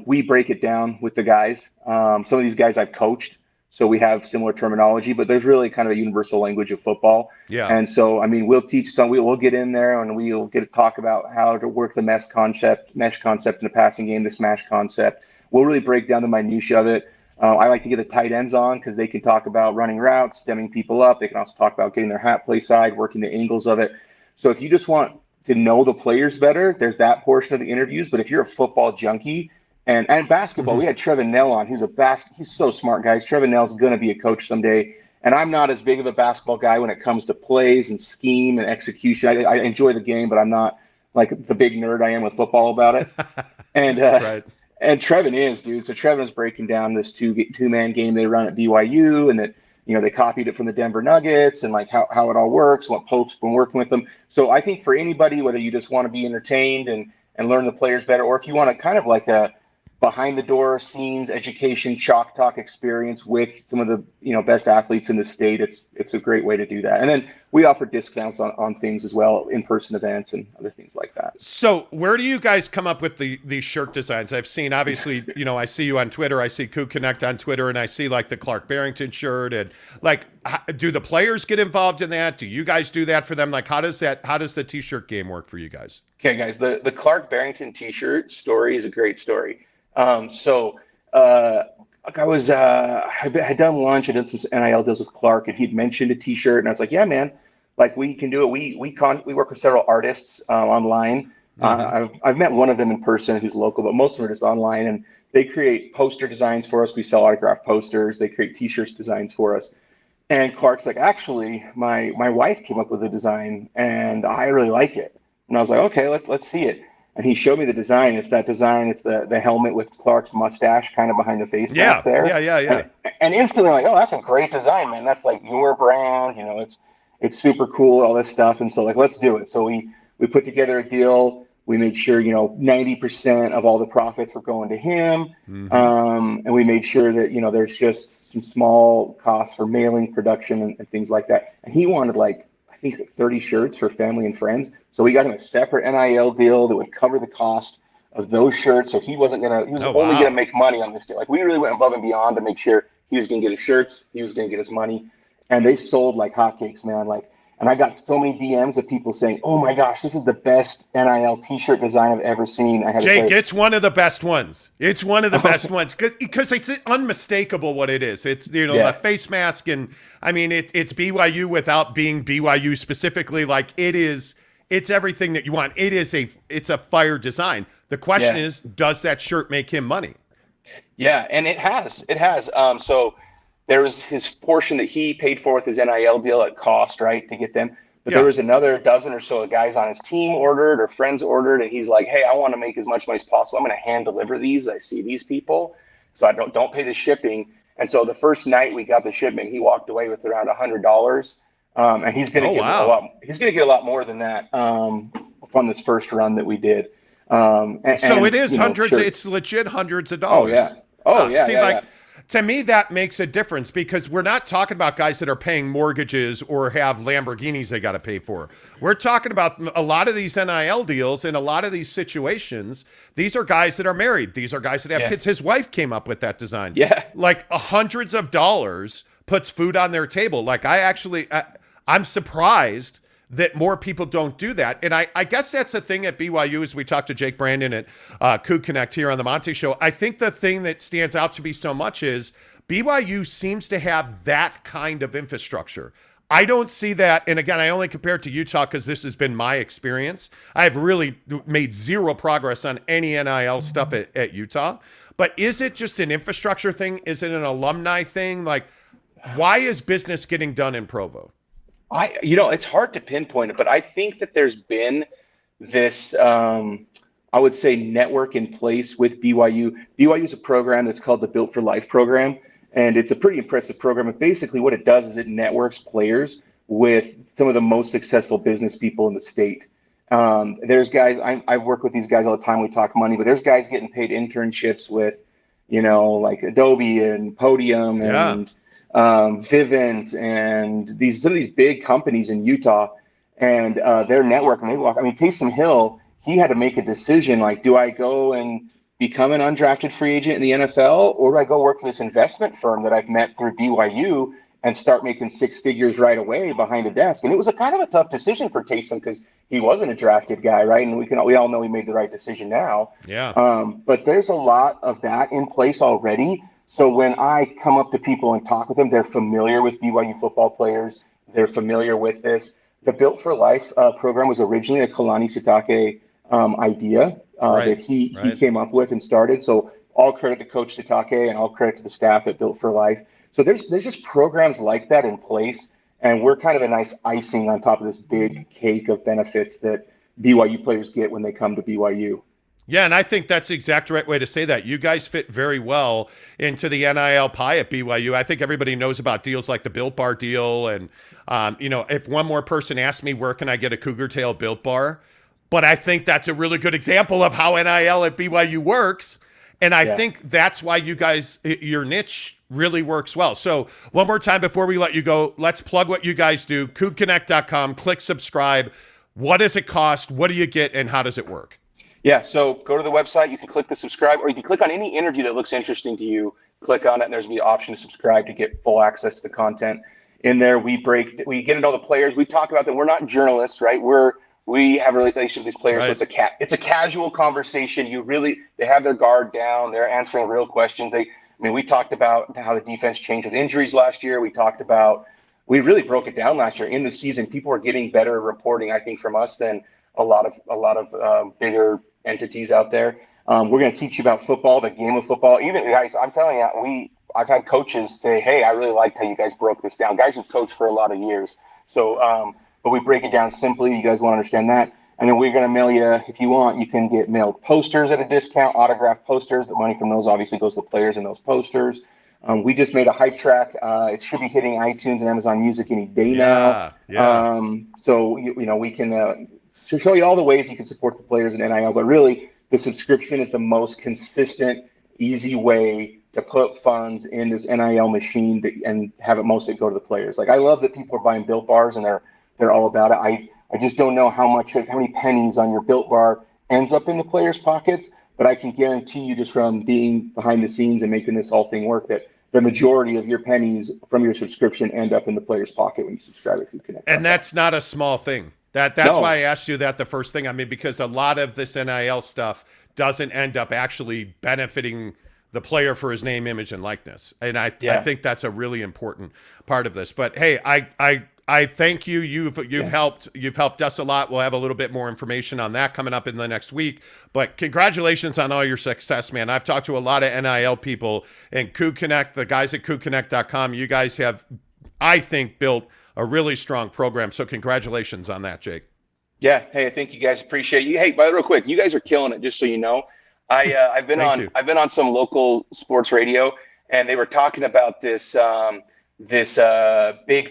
We break it down with the guys. Some of these guys I've coached. so we have similar terminology, but there's really kind of a universal language of football. Yeah. And so, I mean, we'll teach some, we'll get in there and we'll get to talk about how to work the mesh concept in the passing game, the smash concept. We'll really break down the minutia of it. I like to get the tight ends on because they can talk about running routes, stemming people up. They can also talk about getting their hat play side, working the angles of it. So if you just want to know the players better, there's that portion of the interviews. But if you're a football junkie, and basketball, we had Trevin Nell on. He's so smart, guys. Trevin Nell's going to be a coach someday. And I'm not as big of a basketball guy when it comes to plays and scheme and execution. I enjoy the game, but I'm not like the big nerd I am with football about it. And Right. and Trevin is, dude. So Trevin is breaking down this two-man game they run at BYU, and that they copied it from the Denver Nuggets, and like how it all works, what Pope's been working with them. So I think for anybody, whether you just want to be entertained and learn the players better, or if you want to kind of like a behind the door scenes education chalk talk experience with some of the best athletes in the state, it's a great way to do that. And then we offer discounts on things as well, in-person events and other things like that. So where do you guys come up with these shirt designs? I've seen, obviously, I see you on Twitter, I see Coug Connect on Twitter, and I see like the Clark Barrington shirt, and like, do the players get involved in that? Do you guys do that for them? Like, how does the t-shirt game work for you guys? Okay, guys, the Clark Barrington t-shirt story is a great story. I had done lunch. I did some NIL deals with Clark, and he'd mentioned a T-shirt, and I was like, "Yeah, man, like we can do it." We work with several artists online. I've met one of them in person who's local, but most of them are just online, and they create poster designs for us. We sell autographed posters. They create T-shirts designs for us. And Clark's like, "Actually, my wife came up with a design, and I really like it." And I was like, "Okay, let's see it." And he showed me the design. It's that design. It's the helmet with Clark's mustache kind of behind the face mask there. Yeah. And instantly, like, oh, that's a great design, man. That's like your brand. It's super cool, all this stuff. And so, like, let's do it. So we put together a deal. We made sure, 90% of all the profits were going to him. And we made sure that, there's just some small costs for mailing, production, and things like that. And he wanted, like, I think 30 shirts for family and friends. So we got him a separate NIL deal that would cover the cost of those shirts. So he was only going to make money on this deal. Like, we really went above and beyond to make sure he was going to get his shirts, he was going to get his money. And they sold like hotcakes, man. And I got so many DMs of people saying, "Oh my gosh, this is the best NIL t-shirt design I've ever seen." Jake, it's one of the best ones. It's one of the best ones because it's unmistakable what it is. It's, the face mask, and I mean, it's BYU without being BYU specifically. Like, it's everything that you want. It's a fire design. The question is, does that shirt make him money? Yeah, and it has. So there was his portion that he paid for with his NIL deal at cost, right, to get them. But there was another dozen or so of guys on his team ordered or friends ordered, and he's like, "Hey, I want to make as much money as possible. I'm going to hand deliver these. I see these people, so I don't pay the shipping." And so the first night we got the shipment, he walked away with around $100. And he's going to get a lot. He's going to get a lot more than that from this first run that we did. So it is hundreds. Shirts. It's legit hundreds of dollars. Yeah. To me, that makes a difference because we're not talking about guys that are paying mortgages or have Lamborghinis they got to pay for. We're talking about a lot of these NIL deals and a lot of these situations. These are guys that are married. These are guys that have kids. His wife came up with that design. Yeah. Like hundreds of dollars puts food on their table. Like I'm surprised that more people don't do that. And I guess that's the thing at BYU as we talked to Jake Brandon at Coug Connect here on the Monty Show. I think the thing that stands out to me so much is BYU seems to have that kind of infrastructure. I don't see that. And again, I only compare it to Utah because this has been my experience. I've really made zero progress on any NIL stuff at Utah. But is it just an infrastructure thing? Is it an alumni thing? Like, why is business getting done in Provo? It's hard to pinpoint it, but I think that there's been this, I would say, network in place with BYU. BYU is a program that's called the Built for Life program, and it's a pretty impressive program. And basically what it does is it networks players with some of the most successful business people in the state. There's guys, I work with these guys all the time. We talk money, but there's guys getting paid internships with, like Adobe and Podium and Vivint and some of these big companies in Utah, and their network. And Taysom Hill, he had to make a decision, like, do I go and become an undrafted free agent in the NFL, or do I go work for this investment firm that I've met through BYU and start making six figures right away behind a desk? And it was a kind of a tough decision for Taysom because he wasn't a drafted guy, right? And we all know he made the right decision now. Yeah. But there's a lot of that in place already. So when I come up to people and talk with them, they're familiar with BYU football players. They're familiar with this. The Built for Life program was originally a Kalani Sitake idea that he came up with and started. So all credit to Coach Sitake and all credit to the staff at Built for Life. So there's just programs like that in place, and we're kind of a nice icing on top of this big cake of benefits that BYU players get when they come to BYU. Yeah, and I think that's the exact right way to say that. You guys fit very well into the NIL pie at BYU. I think everybody knows about deals like the Built Bar deal. And, if one more person asked me, where can I get a Cougar Tail Built Bar? But I think that's a really good example of how NIL at BYU works. And I think that's why you guys, your niche really works well. So one more time before we let you go, let's plug what you guys do. CougConnect.com, click subscribe. What does it cost? What do you get? And how does it work? Yeah, so go to the website. You can click the subscribe, or you can click on any interview that looks interesting to you. Click on it, and there's the option to subscribe to get full access to the content. In there, we get into all the players. We talk about them. We're not journalists, right? We have a relationship with these players, so it's a casual conversation. They have their guard down. They're answering real questions. We talked about how the defense changed with injuries last year. We really broke it down last year. In the season, people are getting better reporting, I think, from us than a lot of bigger entities out there. We're going to teach you about football, the game of football. Even guys, I'm telling you, I've had coaches say, "Hey, I really liked how you guys broke this down." Guys who've coached for a lot of years. So, but we break it down simply. You guys want to understand that. And then we're going to mail you, if you want, you can get mailed posters at a discount, autographed posters. The money from those obviously goes to players in those posters. We just made a hype track. It should be hitting iTunes and Amazon Music any day now. Yeah. So, we can show you all the ways you can support the players in NIL. But really, the subscription is the most consistent, easy way to put funds in this NIL machine and have it mostly go to the players. Like, I love that people are buying Built Bars and they're all about it. I just don't know how many pennies on your Built Bar ends up in the players' pockets, but I can guarantee you, just from being behind the scenes and making this whole thing work, that the majority of your pennies from your subscription end up in the player's pocket when you subscribe to Connect. And that's not a small thing. That's why I asked you that the first thing. Because a lot of this NIL stuff doesn't end up actually benefiting the player for his name, image, and likeness. And I think that's a really important part of this. But hey, I thank you. You've helped us a lot. We'll have a little bit more information on that coming up in the next week. But congratulations on all your success, man. I've talked to a lot of NIL people, and Coug Connect, the guys at CougConnect.com, you guys have, I think, built a really strong program. So congratulations on that, Jake. Yeah. Hey, I think you guys appreciate you. Hey, by the way, real quick, you guys are killing it. Just so you know, I've been on some local sports radio, and they were talking about this Big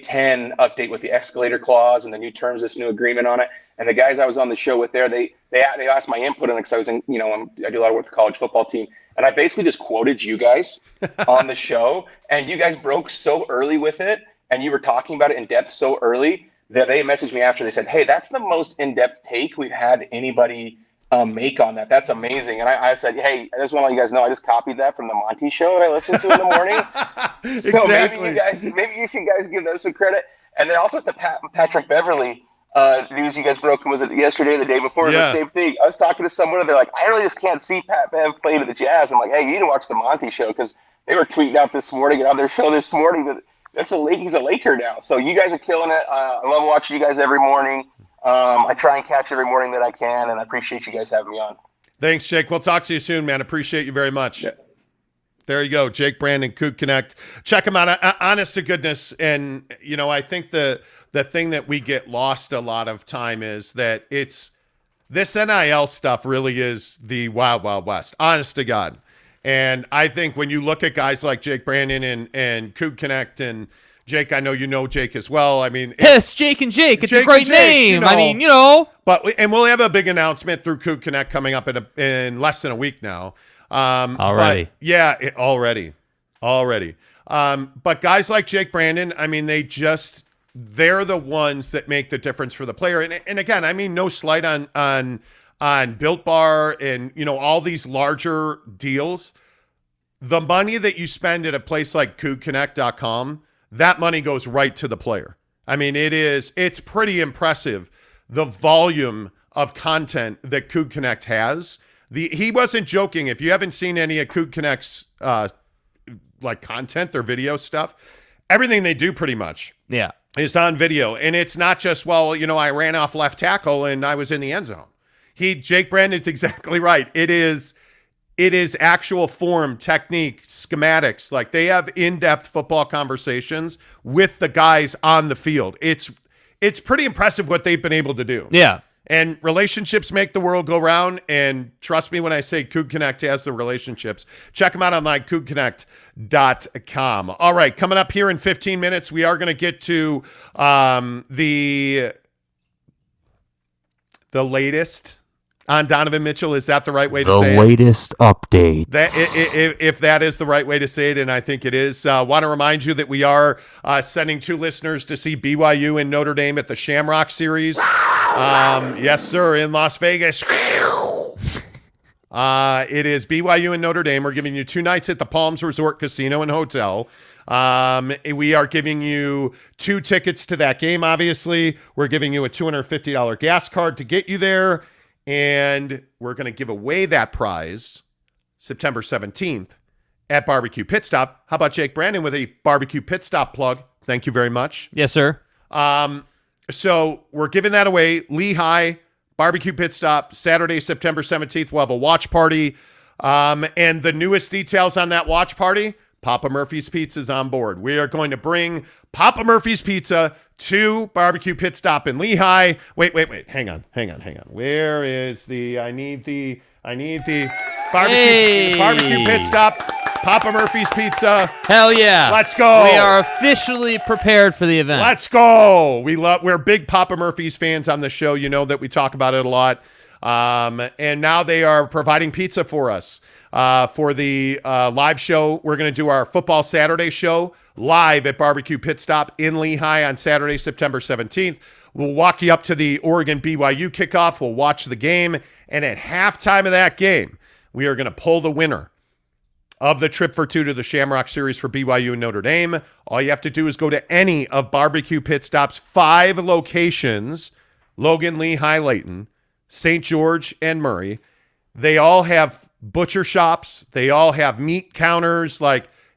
Ten update with the escalator clause and the new terms, this new agreement on it. And the guys I was on the show with there, they asked my input on it because I was in, I do a lot of work with the college football team, and I basically just quoted you guys on the show, and you guys broke so early with it. And you were talking about it in depth so early that they messaged me after. They said, "Hey, that's the most in-depth take we've had anybody make on that. That's amazing." And I said, "Hey, I just want to let you guys know I just copied that from the Monty show that I listened to in the morning." Exactly. So maybe you guys give them some credit. And then also the Patrick Beverly news you guys broke, was it yesterday or the day before? Yeah. The same thing. I was talking to someone and they're like, "I really just can't see Pat Bev play to the Jazz." I'm like, "Hey, you need to watch the Monty show," because they were tweeting out this morning and on their show this morning that he's a Laker now. So you guys are killing it. I love watching you guys every morning. I try and catch every morning that I can, and I appreciate you guys having me on. Thanks, Jake. We'll talk to you soon, man. Appreciate you very much. Yeah. There you go, Jake Brandon, Coug Connect. Check him out. Honest to goodness, and I think the thing that we get lost a lot of time is that this NIL stuff really is the wild, wild west. Honest to God. And I think when you look at guys like Jake Brandon and Coug Connect, and Jake, I know you know Jake as well. I mean, yes, Jake and Jake. It's Jake a great and Jake, name. I mean, But we'll have a big announcement through Coug Connect coming up in less than a week now. Already. Already. But guys like Jake Brandon, I mean, they're the ones that make the difference for the player. And again, I mean, no slight on on Built Bar and, all these larger deals, the money that you spend at a place like CougConnect.com, that money goes right to the player. I mean, it's pretty impressive, the volume of content that Coug Connect has. He wasn't joking. If you haven't seen any of Coug Connect's content, their video stuff, everything they do pretty much is on video. And it's not just, I ran off left tackle and I was in the end zone. Jake Brandon's exactly right. It is actual form, technique, schematics. Like, they have in-depth football conversations with the guys on the field. It's pretty impressive what they've been able to do. Yeah. And relationships make the world go round. And trust me when I say Coug Connect has the relationships. Check them out online, CougConnect.com. All right, coming up here in 15 minutes, we are going to get to the latest on Donovan Mitchell. Is that the right way to say it? The latest update. If that is the right way to say it, and I think it is. Want to remind you that we are sending 2 listeners to see BYU and Notre Dame at the Shamrock Series. Yes, sir, in Las Vegas. It is BYU and Notre Dame. We're giving you 2 nights at the Palms Resort Casino and Hotel. We are giving you 2 tickets to that game, obviously. We're giving you a $250 gas card to get you there. And we're going to give away that prize September 17th at Barbecue Pit Stop. How about Jake Brandon with a Barbecue Pit Stop plug? Thank you very much. Yes, sir. So we're giving that away. Lehigh, Barbecue Pit Stop, Saturday, September 17th. We'll have a watch party. And the newest details on that watch party, Papa Murphy's Pizza is on board. We are going to bring Papa Murphy's Pizza to Barbecue Pit Stop in Lehigh. Wait. Hang on. Where is I need the barbecue Pit Stop. Papa Murphy's Pizza. Hell yeah. Let's go. We are officially prepared for the event. Let's go. We're big Papa Murphy's fans on the show. You know that we talk about it a lot. And now they are providing pizza for us. For the live show, we're going to do our Football Saturday show live at Barbecue Pit Stop in Lehigh on Saturday, September 17th. We'll walk you up to the Oregon BYU kickoff. We'll watch the game. And at halftime of that game, we are going to pull the winner of the trip for 2 to the Shamrock Series for BYU and Notre Dame. All you have to do is go to any of Barbecue Pit Stop's 5 locations, Logan, Lehigh, Layton, St. George, and Murray. They all have butcher shops. They all have meat counters.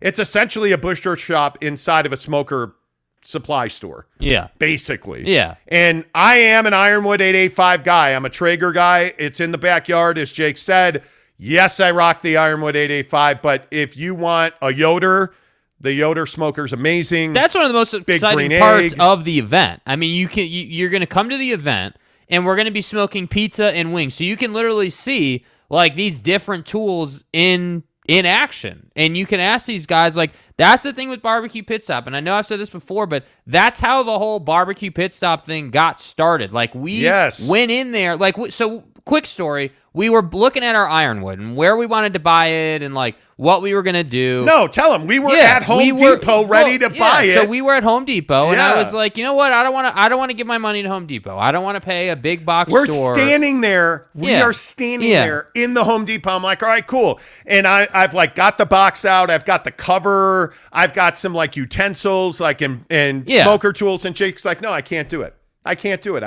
It's essentially a butcher shop inside of a smoker supply store. Yeah. Basically. Yeah. And I am an Ironwood 885 guy. I'm a Traeger guy. It's in the backyard, as Jake said. Yes, I rock the Ironwood 885, but if you want a Yoder, the Yoder smoker's amazing. That's one of the most exciting parts of the event. I mean, you're going to come to the event, and we're going to be smoking pizza and wings. So you can literally see these different tools in action. And you can ask these guys, that's the thing with Barbecue Pit Stop. And I know I've said this before, but that's how the whole Barbecue Pit Stop thing got started. We went in there. So quick story. We were looking at our Ironwood and where we wanted to buy it and what we were going to do. No, tell them. We were at Home Depot ready to buy it. So we were at Home Depot and I was like, you know what? I don't want to give my money to Home Depot. I don't want to pay a big box store. We're standing there. We are standing there in the Home Depot. I'm like, all right, cool. And I've got the box out. I've got the cover. I've got some utensils and smoker tools. And Jake's like, no, I can't do it. I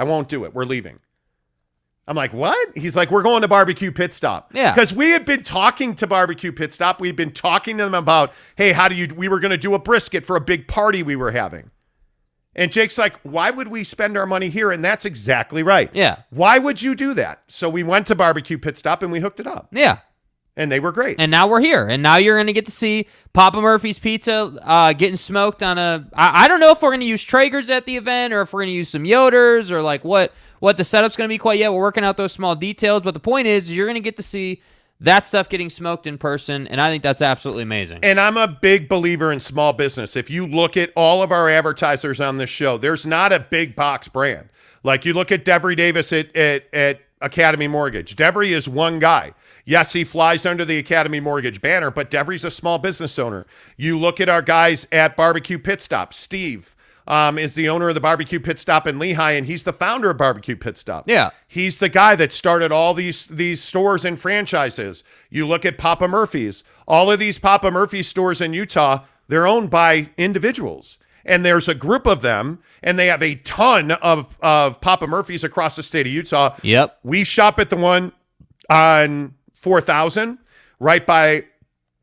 won't do it. We're leaving. I'm like, what? He's like, we're going to Barbecue Pit Stop. Yeah. Because we had been talking to Barbecue Pit Stop. We'd been talking to them about, hey, we were going to do a brisket for a big party we were having. And Jake's like, why would we spend our money here? And that's exactly right. Yeah. Why would you do that? So we went to Barbecue Pit Stop and we hooked it up. Yeah. And they were great. And now we're here. And now you're going to get to see Papa Murphy's Pizza getting smoked on I don't know if we're going to use Traegers at the event or if we're going to use some Yoders or what the setup's going to be quite yet. We're working out those small details. But the point is you're going to get to see that stuff getting smoked in person. And I think that's absolutely amazing. And I'm a big believer in small business. If you look at all of our advertisers on this show, there's not a big box brand. You look at Devery Davis at Academy Mortgage. Devery is one guy. Yes, he flies under the Academy Mortgage banner, but Devery's a small business owner. You look at our guys at Barbecue Pit Stop, Steve, is the owner of the Barbecue Pit Stop in Lehigh, and he's the founder of Barbecue Pit Stop. Yeah. He's the guy that started all these stores and franchises. You look at Papa Murphy's. All of these Papa Murphy's stores in Utah, they're owned by individuals. And there's a group of them, and they have a ton of Papa Murphy's across the state of Utah. Yep. We shop at the one on 4,000, right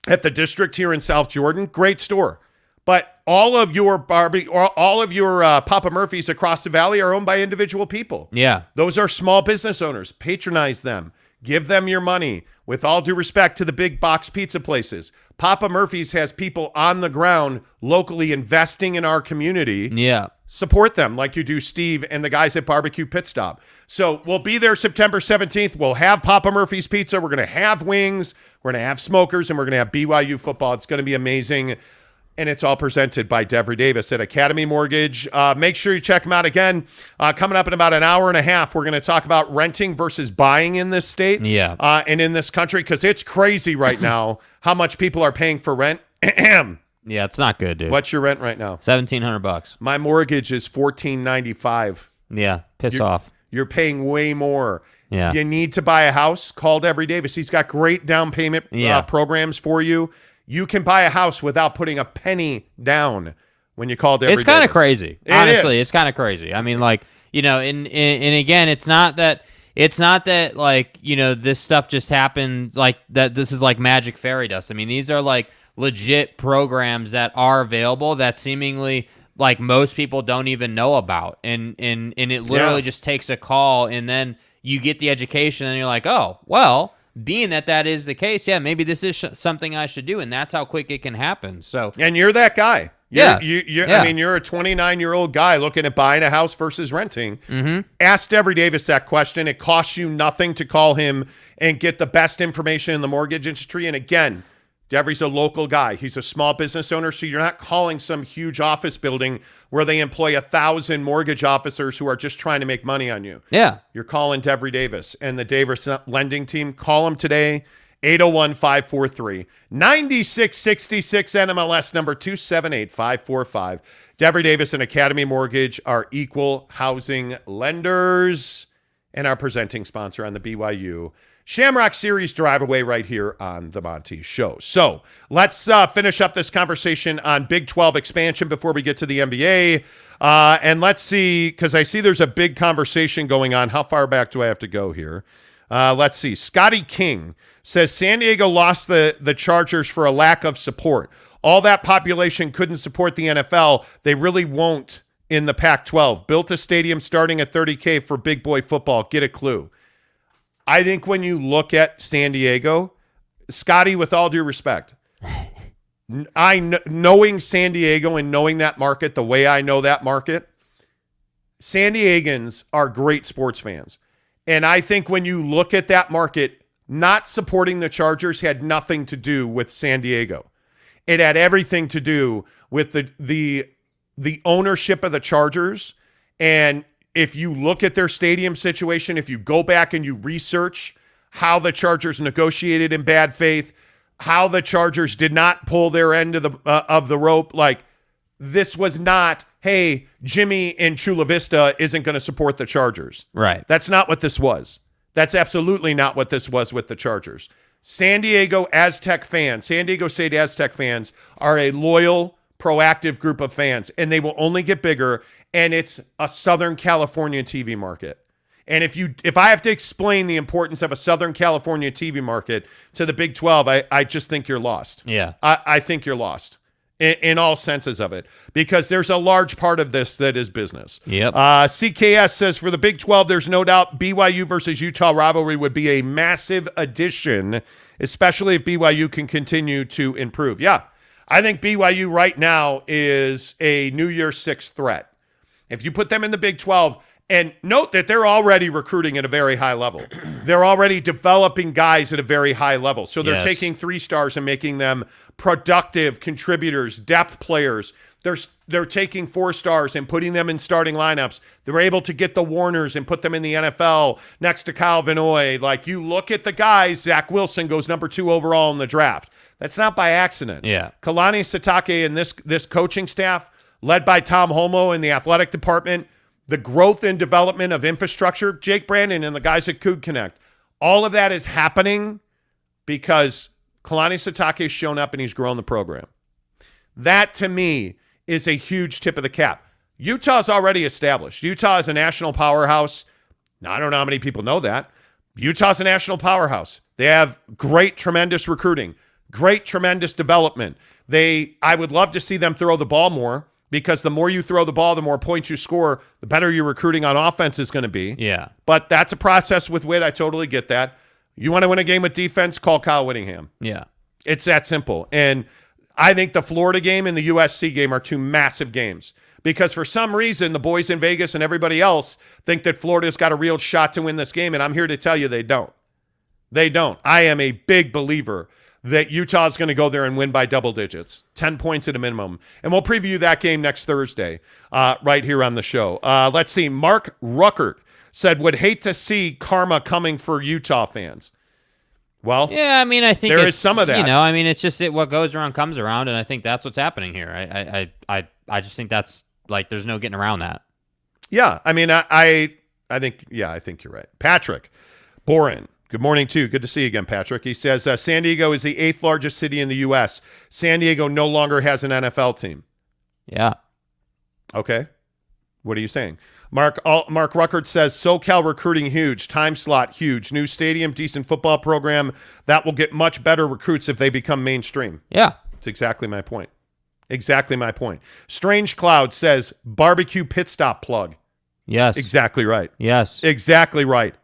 at the district here in South Jordan. Great store. But all of your Papa Murphy's across the valley are owned by individual people. Yeah. Those are small business owners. Patronize them. Give them your money. With all due respect to the big box pizza places, Papa Murphy's has people on the ground locally investing in our community. Yeah. Support them like you do Steve and the guys at Barbecue Pit Stop. So we'll be there September 17th. We'll have Papa Murphy's Pizza. We're going to have wings. We're going to have smokers, and we're going to have BYU football. It's going to be amazing. And it's all presented by Devry Davis at Academy Mortgage. Make sure you check them out again. Coming up in about an hour and a half, we're going to talk about renting versus buying in this state and in this country, because it's crazy right now how much people are paying for rent. Yeah, it's not good, dude. What's your rent right now? $1,700. My mortgage is $1,495. Yeah, piss off. You're paying way more. Yeah. You need to buy a house. Call Devry Davis. He's got great down payment programs for you. You can buy a house without putting a penny down when you call Devry Davis. It's kind of crazy. Honestly, is. It's kind of crazy. I mean, like, and again, it's not that like, this stuff just happened like that. This is like magic fairy dust. I mean, these are like legit programs that are available that seemingly like most people don't even know about. And it literally just takes a call, and then you get the education, and you're like, oh, well, being that is the case, yeah, maybe this is something I should do, and that's how quick it can happen. So, and you're that guy. I mean, you're a 29-year-old guy looking at buying a house versus renting. Mm-hmm. Ask Devry Davis that question. It costs you nothing to call him and get the best information in the mortgage industry. And again, Devry's a local guy. He's a small business owner, so you're not calling some huge office building where they employ 1,000 mortgage officers who are just trying to make money on you. Yeah. You're calling Devry Davis and the Davis lending team. Call them today, 801-543-9666, NMLS number 278545. Devry Davis and Academy Mortgage are equal housing lenders and our presenting sponsor on the BYU Shamrock Series Drive Away right here on The Monty Show. So let's finish up this conversation on Big 12 expansion before we get to the NBA. And let's see, because I see there's a big conversation going on. How far back do I have to go here? Let's see. Scotty King says San Diego lost the Chargers for a lack of support. All that population couldn't support the NFL. They really won't in the Pac-12. Built a stadium starting at $30K for big boy football. Get a clue. I think when you look at San Diego, Scotty, with all due respect, knowing San Diego and knowing that market the way I know that market, San Diegans are great sports fans. And I think when you look at that market, not supporting the Chargers had nothing to do with San Diego. It had everything to do with the ownership of the Chargers. And if you look at their stadium situation, if you go back and you research how the Chargers negotiated in bad faith, how the Chargers did not pull their end of the rope, like this was not, hey, Jimmy in Chula Vista isn't going to support the Chargers. Right. That's not what this was. That's absolutely not what this was with the Chargers. San Diego State Aztec fans are a loyal, proactive group of fans, and they will only get bigger. And it's a Southern California TV market. And if I have to explain the importance of a Southern California TV market to the Big 12, I just think you're lost. Yeah. I think you're lost in all senses of it, because there's a large part of this that is business. Yep. CKS says for the Big 12, there's no doubt BYU versus Utah rivalry would be a massive addition, especially if BYU can continue to improve. Yeah, I think BYU right now is a New Year's Six threat. If you put them in the Big 12, and note that they're already recruiting at a very high level. They're already developing guys at a very high level. So they're taking 3 stars and making them productive contributors, depth players. They're taking 4 stars and putting them in starting lineups. They're able to get the Warners and put them in the NFL next to Kyle Vinoy. Like, you look at the guys, Zach Wilson goes number 2 overall in the draft. That's not by accident. Yeah. Kalani Sitake and this coaching staff, led by Tom Homo in the athletic department, the growth and development of infrastructure, Jake Brandon and the guys at Coug Connect, all of that is happening because Kalani Sitake has shown up and he's grown the program. That, to me, is a huge tip of the cap. Utah's already established. Utah is a national powerhouse. Now, I don't know how many people know that. Utah's a national powerhouse. They have great, tremendous recruiting, great, tremendous development. I would love to see them throw the ball more because the more you throw the ball, the more points you score, the better your recruiting on offense is going to be. Yeah. But that's a process with Witt. I totally get that. You want to win a game with defense, call Kyle Whittingham. Yeah. It's that simple. And I think the Florida game and the USC game are two massive games because for some reason the boys in Vegas and everybody else think that Florida's got a real shot to win this game, and I'm here to tell you they don't. They don't. I am a big believer that Utah's going to go there and win by double digits, 10 points at a minimum. And we'll preview that game next Thursday right here on the show. Let's see. Mark Ruckert said, would hate to see karma coming for Utah fans. Well, yeah, I mean, I think there is some of that. You know, I mean, it's just what goes around comes around, and I think that's what's happening here. I just think that's like there's no getting around that. Yeah, I mean, I think you're right. Patrick Boren. Good morning, too. Good to see you again, Patrick. He says, San Diego is the 8th largest city in the U.S. San Diego no longer has an NFL team. Yeah. Okay. What are you saying? Mark Ruckert says, SoCal recruiting huge, time slot huge, new stadium, decent football program. That will get much better recruits if they become mainstream. Yeah. It's exactly my point. Exactly my point. Strange Cloud says, barbecue pit stop plug. Yes. Exactly right. Yes. Exactly right.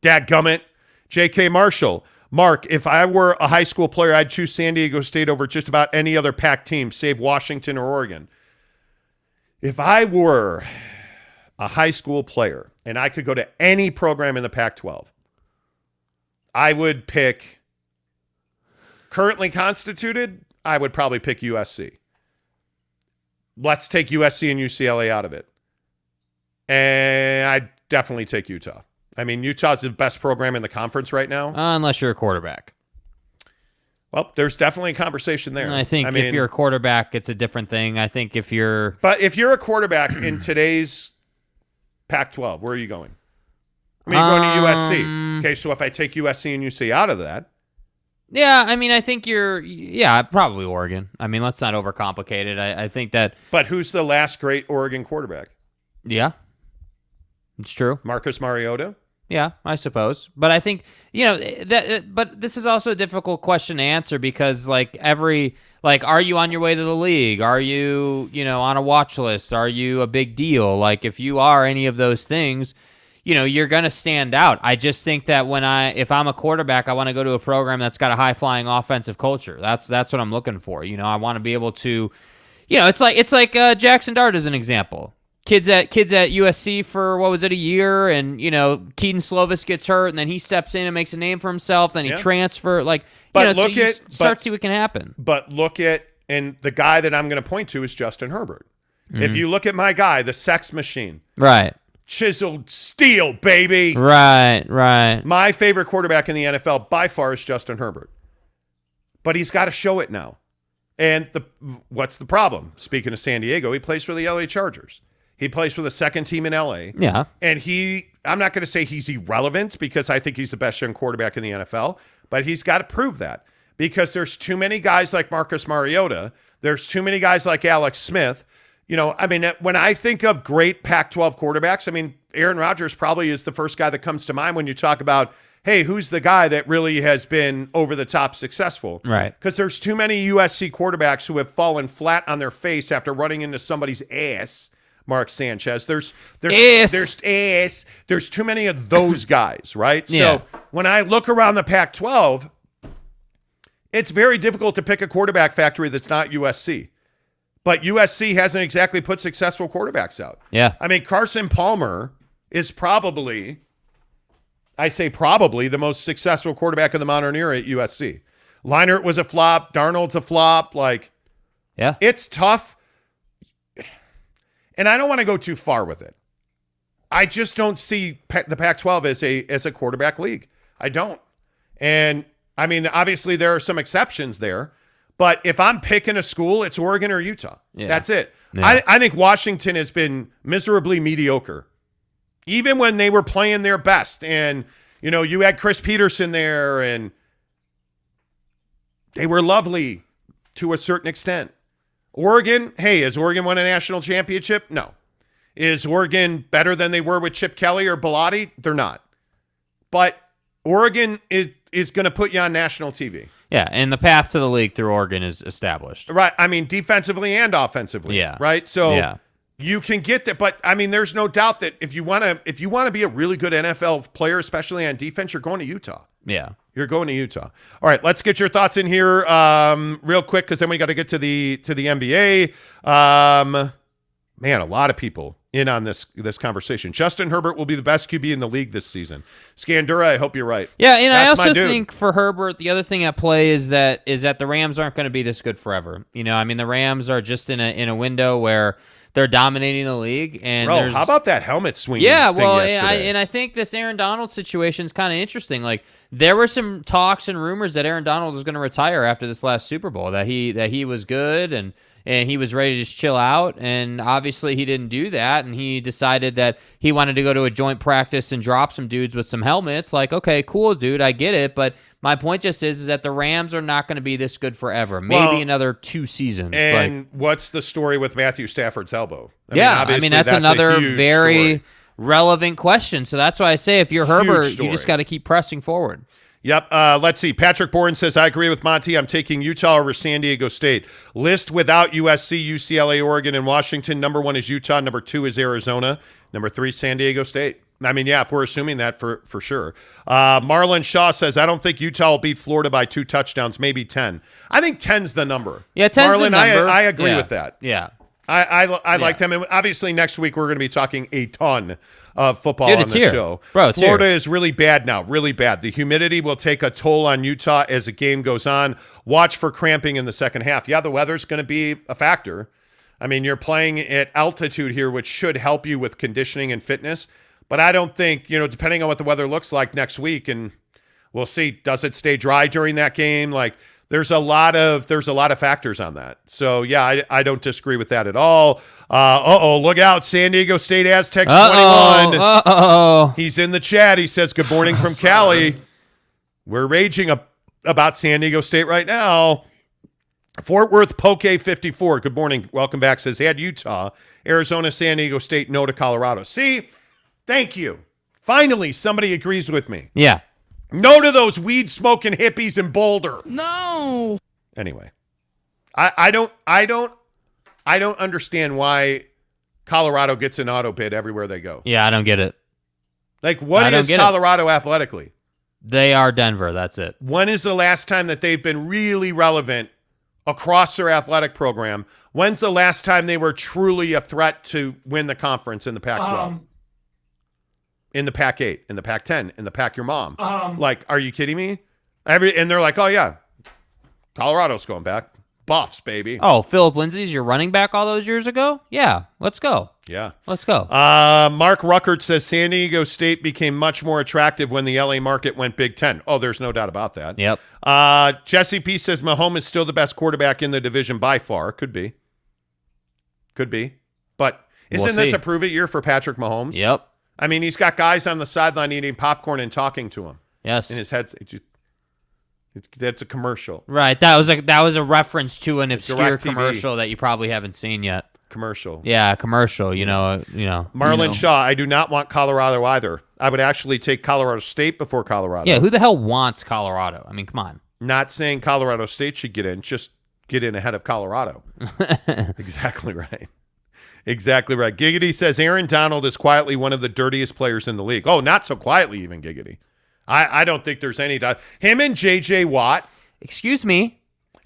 Dadgummit. J.K. Marshall. Mark, if I were a high school player, I'd choose San Diego State over just about any other Pac team, save Washington or Oregon. If I were a high school player and I could go to any program in the Pac-12, I would pick, currently constituted, I would probably pick USC. Let's take USC and UCLA out of it. And I'd definitely take Utah. I mean, Utah's the best program in the conference right now. Unless you're a quarterback. Well, there's definitely a conversation there. I think if you're a quarterback, it's a different thing. I think if you're... But if you're a quarterback in today's Pac-12, where are you going? I mean, you're going to USC. Okay, so if I take USC and UC out of that... Yeah, I mean, I think probably Oregon. I mean, let's not overcomplicate it. I think that... But who's the last great Oregon quarterback? Yeah, it's true. Marcus Mariota? Yeah, I suppose. But I think, but this is also a difficult question to answer because are you on your way to the league? Are you, on a watch list? Are you a big deal? Like if you are any of those things, you're going to stand out. I just think that if I'm a quarterback, I want to go to a program that's got a high flying offensive culture. That's what I'm looking for. I want to be able to, it's like Jackson Dart as an example. Kids at USC for, a year, and, Keaton Slovis gets hurt, and then he steps in and makes a name for himself, then he transfers, start see what can happen. But look at, and the guy that I'm going to point to is Justin Herbert. Mm-hmm. If you look at my guy, the sex machine. Right. Chiseled steel, baby. Right. My favorite quarterback in the NFL by far is Justin Herbert. But he's got to show it now. And what's the problem? Speaking of San Diego, he plays for the LA Chargers. He plays for the second team in LA. Yeah. And I'm not going to say he's irrelevant because I think he's the best young quarterback in the NFL, but he's got to prove that because there's too many guys like Marcus Mariota. There's too many guys like Alex Smith. When I think of great Pac-12 quarterbacks, Aaron Rodgers probably is the first guy that comes to mind when you talk about, hey, who's the guy that really has been over the top successful? Right. Because there's too many USC quarterbacks who have fallen flat on their face after running into somebody's ass. Mark Sanchez. There's too many of those guys, right? Yeah. So when I look around the Pac-12, it's very difficult to pick a quarterback factory that's not USC. But USC hasn't exactly put successful quarterbacks out. Yeah. Carson Palmer is probably the most successful quarterback of the modern era at USC. Leinart was a flop. Darnold's a flop. Yeah. It's tough. And I don't want to go too far with it. I just don't see the Pac-12 as a quarterback league. I don't. And, obviously there are some exceptions there, But if I'm picking a school, it's Oregon or Utah. Yeah. That's it. Yeah. I think Washington has been miserably mediocre, even when they were playing their best. And, you had Chris Peterson there, and they were lovely to a certain extent. Oregon, hey, has Oregon won a national championship? No. Is Oregon better than they were with Chip Kelly or Bellotti? They're not. But Oregon is going to put you on national TV. Yeah, and the path to the league through Oregon is established. Right. I mean, defensively and offensively. Yeah. Right. So yeah. you can get that. But I mean, there's no doubt that if you want to be a really good NFL player, especially on defense, you're going to Utah. Yeah. You're going to Utah. All right, let's get your thoughts in here real quick, because then we got to get to the NBA. Man, a lot of people in on this conversation. Justin Herbert will be the best QB in the league this season. Scandura, I hope you're right. Yeah, and That's I my also dude. think for Herbert, the other thing at play is that the Rams aren't going to be this good forever. I mean, the Rams are just in a window where they're dominating the league. And Bro, how about that helmet swing? Yeah, thing well, yesterday? and I think this Aaron Donald situation is kind of interesting. Like, there were some talks and rumors that Aaron Donald was going to retire after this last Super Bowl, that he was good and he was ready to just chill out, and obviously he didn't do that, and he decided that he wanted to go to a joint practice and drop some dudes with some helmets. Like, okay, cool, dude, I get it, but my point just is that the Rams are not going to be this good forever. Maybe another 2 seasons. And what's the story with Matthew Stafford's elbow? I mean, that's another very relevant question. So that's why I say, if you're Herbert, you just got to keep pressing forward. Yep. Let's see. Patrick Bourne says, I agree with Monty. I'm taking Utah over San Diego State. List without USC, UCLA, Oregon, and Washington. Number 1 is Utah. Number 2 is Arizona. Number 3, San Diego State. I mean, yeah, if we're assuming that for sure. Marlon Shaw says, I don't think Utah will beat Florida by 2 touchdowns, maybe 10. I think 10's the number. Yeah, 10's the number. I agree with that. Yeah. I like them. And obviously, next week, we're going to be talking a ton of football on the show. Bro, it's Florida here. is really bad now, really bad. The humidity will take a toll on Utah as the game goes on. Watch for cramping in the second half. Yeah, the weather's going to be a factor. I mean, you're playing at altitude here, which should help you with conditioning and fitness. But I don't think, depending on what the weather looks like next week, and we'll see, does it stay dry during that game? Like, there's a lot of factors on that. So, yeah, I don't disagree with that at all. Look out. San Diego State Aztecs 21. Uh-oh. He's in the chat. He says, good morning from Cali. We're raging about San Diego State right now. Fort Worth Poke 54. Good morning. Welcome back. Says, add Utah, Arizona, San Diego State, no to Colorado. See? Thank you. Finally, somebody agrees with me. Yeah. No to those weed-smoking hippies in Boulder. No. Anyway, I don't understand why Colorado gets an auto bid everywhere they go. Yeah, I don't get it. Like, what is Colorado athletically? They are Denver. That's it. When is the last time that they've been really relevant across their athletic program? When's the last time they were truly a threat to win the conference in the Pac-12? In the Pac-8, in the Pac-10, in the Pac your mom. Like, are you kidding me? And they're like, oh, yeah, Colorado's going back. Buffs, baby. Oh, Philip Lindsay's your running back all those years ago? Yeah, let's go. Yeah. Let's go. Mark Ruckert says San Diego State became much more attractive when the LA market went Big Ten. Oh, there's no doubt about that. Yep. Jesse P says Mahomes is still the best quarterback in the division by far. Could be. But isn't this a prove-it year for Patrick Mahomes? Yep. I mean, he's got guys on the sideline eating popcorn and talking to him. Yes. In his head. That's a commercial. Right. That was a reference to an obscure DirecTV. commercial that you probably haven't seen yet. Commercial. Yeah, a commercial. Marlon Shaw, I do not want Colorado either. I would actually take Colorado State before Colorado. Yeah, who the hell wants Colorado? I mean, come on. Not saying Colorado State should get in, just get in ahead of Colorado. Exactly right. Exactly right. Giggity says Aaron Donald is quietly one of the dirtiest players in the league. Oh, not so quietly even, Giggity. I don't think there's any doubt. Him and J.J. Watt. Excuse me?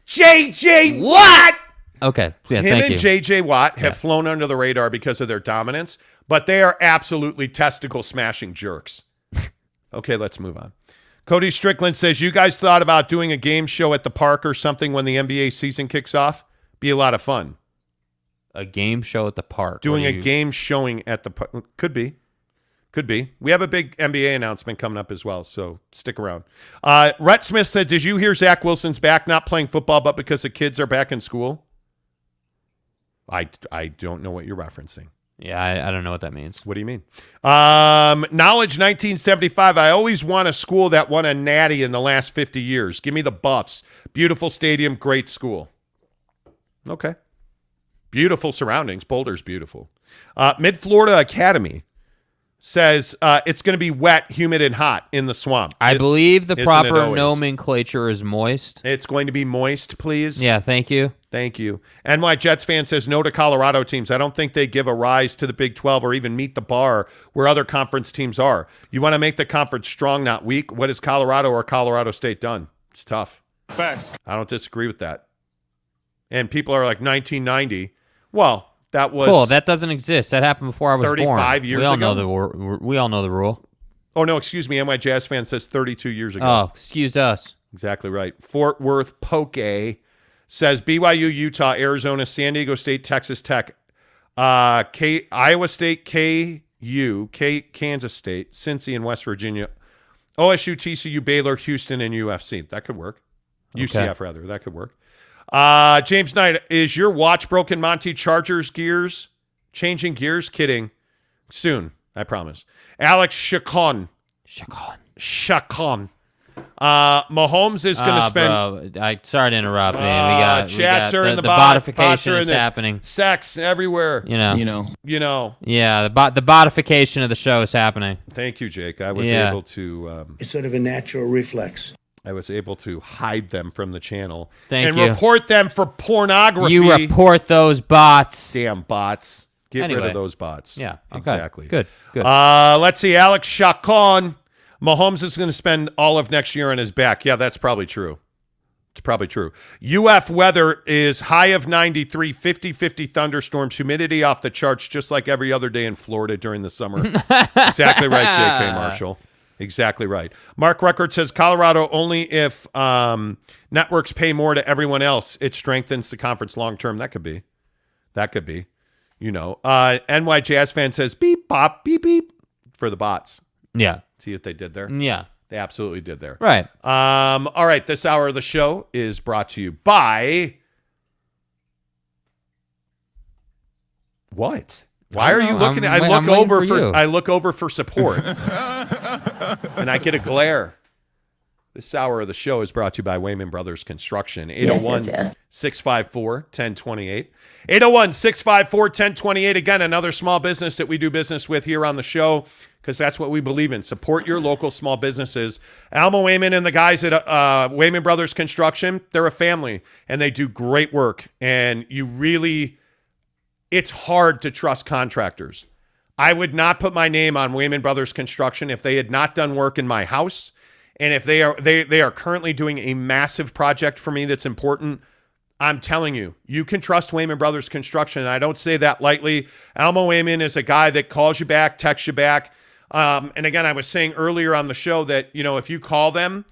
J.J. Watt! Okay. Yeah, Him thank and you. J.J. Watt have flown under the radar because of their dominance, but they are absolutely testicle-smashing jerks. Okay, let's move on. Cody Strickland says, you guys thought about doing a game show at the park or something when the NBA season kicks off? Be a lot of fun. A game show at the park. Doing a game showing at the park. Could be. Could be. We have a big NBA announcement coming up as well, so stick around. Rhett Smith said, did you hear Zach Wilson's back, not playing football, but because the kids are back in school? I don't know what you're referencing. Yeah, I don't know what that means. What do you mean? Knowledge 1975. I always want a school that won a natty in the last 50 years. Give me the Buffs. Beautiful stadium, great school. Okay. Beautiful surroundings. Boulder's beautiful. Mid-Florida Academy says it's going to be wet, humid, and hot in the swamp. I believe the Isn't it proper always? nomenclature is moist. It's going to be moist, please. Yeah, thank you. Thank you. NY Jets fan says no to Colorado teams. I don't think they give a rise to the Big 12 or even meet the bar where other conference teams are. You want to make the conference strong, not weak. What has Colorado or Colorado State done? It's tough. Facts. I don't disagree with that. And people are like 1990. Well, that was Cool. That doesn't exist. That happened before I was 35 born. years we all ago? Know we all know the rule. Oh, no, excuse me. NY Jazz fan says 32 years ago. Oh, excuse us. Exactly right. Fort Worth Poke says BYU, Utah, Arizona, San Diego State, Texas Tech, Iowa State, Kansas State, Cincy, and West Virginia, OSU, TCU, Baylor, Houston, and UFC. That could work. UCF, rather. That could work. James Knight, is your watch broken, Monty? Chargers gears? Changing gears? Kidding. Soon, I promise. Alex Chacon. Mahomes is going to spend. Bro, sorry to interrupt, man. We got chats are in the bodification bots is happening. Sex everywhere. You know. Yeah, the bodification of the show is happening. Thank you, Jake. I was able to. It's sort of a natural reflex. I was able to hide them from the channel and report them for pornography. You report those bots. Damn bots. Get rid of those bots. Yeah, okay. Exactly. Good. Let's see. Alex Chacon. Mahomes is going to spend all of next year on his back. Yeah, that's probably true. It's probably true. UF weather is high of 93, 50-50 thunderstorms, humidity off the charts, just like every other day in Florida during the summer. Exactly right, J.K. Marshall. Exactly right. Mark Record says Colorado only if networks pay more to everyone else. It strengthens the conference long term. That could be. You know. NY Jazz fan says beep, bop, beep, beep for the bots. Yeah. See what they did there? Yeah. They absolutely did there. Right. All right. This hour of the show is brought to you by what? Why are you looking at? I look over for support, and I get a glare. This hour of the show is brought to you by Wayman Brothers Construction. 801-654-1028. 801-654-1028. Again, another small business that we do business with here on the show, because that's what we believe in. Support your local small businesses. Alma Wayman and the guys at Wayman Brothers Construction, they're a family, and they do great work. And it's hard to trust contractors. I would not put my name on Wayman Brothers Construction if they had not done work in my house. And if they are currently doing a massive project for me that's important, I'm telling you, you can trust Wayman Brothers Construction. And I don't say that lightly. Alma Wayman is a guy that calls you back, texts you back. And again, I was saying earlier on the show that, you know, if you call them,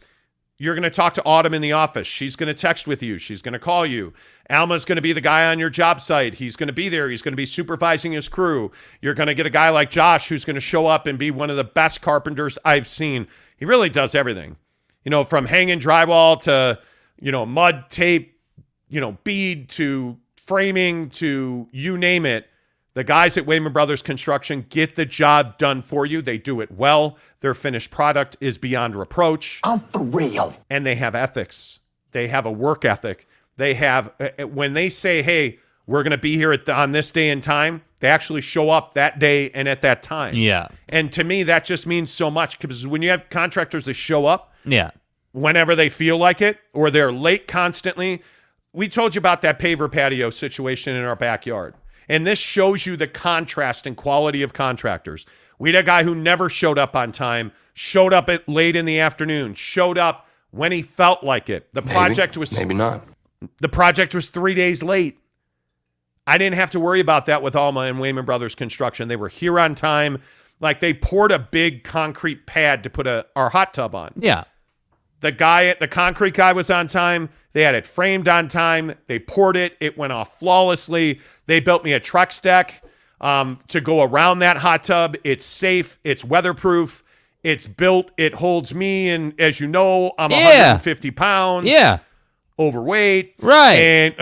you're going to talk to Autumn in the office. She's going to text with you. She's going to call you. Alma's going to be the guy on your job site. He's going to be there. He's going to be supervising his crew. You're going to get a guy like Josh who's going to show up and be one of the best carpenters I've seen. He really does everything, you know, from hanging drywall to, you know, mud, tape, you know, bead to framing to you name it. The guys at Wayman Brothers Construction get the job done for you. They do it well. Their finished product is beyond reproach. I'm for real. And they have ethics. They have a work ethic. They have, when they say, hey, we're going to be here on this day and time, they actually show up that day and at that time. Yeah. And to me, that just means so much, because when you have contractors that show up whenever they feel like it, or they're late constantly. We told you about that paver patio situation in our backyard. And this shows you the contrast and quality of contractors. We had a guy who never showed up on time, showed up at late in the afternoon, showed up when he felt like it. The project was 3 days late. I didn't have to worry about that with Alma and Wayman Brothers Construction. They were here on time. Like, they poured a big concrete pad to put our hot tub on. Yeah. The concrete guy was on time. They had it framed on time. They poured it. It went off flawlessly. They built me a Trex deck. to go around that hot tub. It's safe. It's weatherproof. It's built. It holds me. And as you know, I'm 150 pounds. Yeah. Overweight. Right. And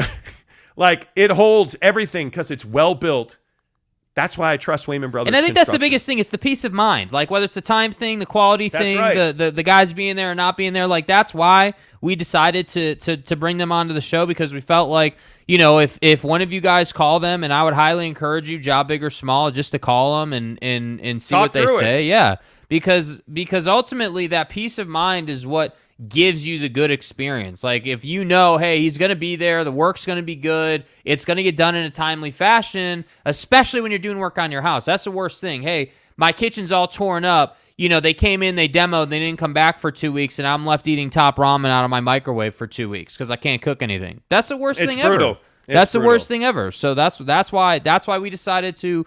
like it holds everything because it's well built. That's why I trust Wayman Brothers. And I think that's the biggest thing. It's the peace of mind. Like whether it's the time thing, the quality thing, right. the guys being there or not being there. Like that's why we decided to bring them onto the show, because we felt like, you know, if one of you guys call them, and I would highly encourage you, job big or small, just to call them and see Talk what they through say. Yeah. Because ultimately that peace of mind is what gives you the good experience. Like if you know, hey, he's going to be there, the work's going to be good, it's going to get done in a timely fashion, especially when you're doing work on your house. That's the worst thing. Hey, my kitchen's all torn up. You know, they came in, they demoed, they didn't come back for 2 weeks, and I'm left eating top ramen out of my microwave for 2 weeks because I can't cook anything. That's the worst thing brutal. ever. That's the worst thing ever. So that's why we decided to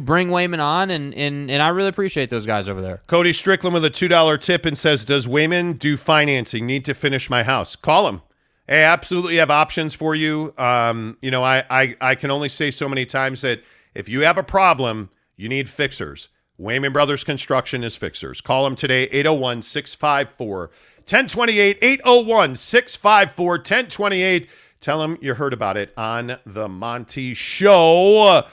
bring Wayman on, and I really appreciate those guys over there. Cody Strickland with a $2 tip and says, does Wayman do financing? Need to finish my house. Call him. Hey, absolutely have options for you. You know, I can only say so many times that if you have a problem, you need fixers. Wayman Brothers Construction is fixers. Call him today, 801-654-1028, 801-654-1028. Tell him you heard about it on the Monty Show.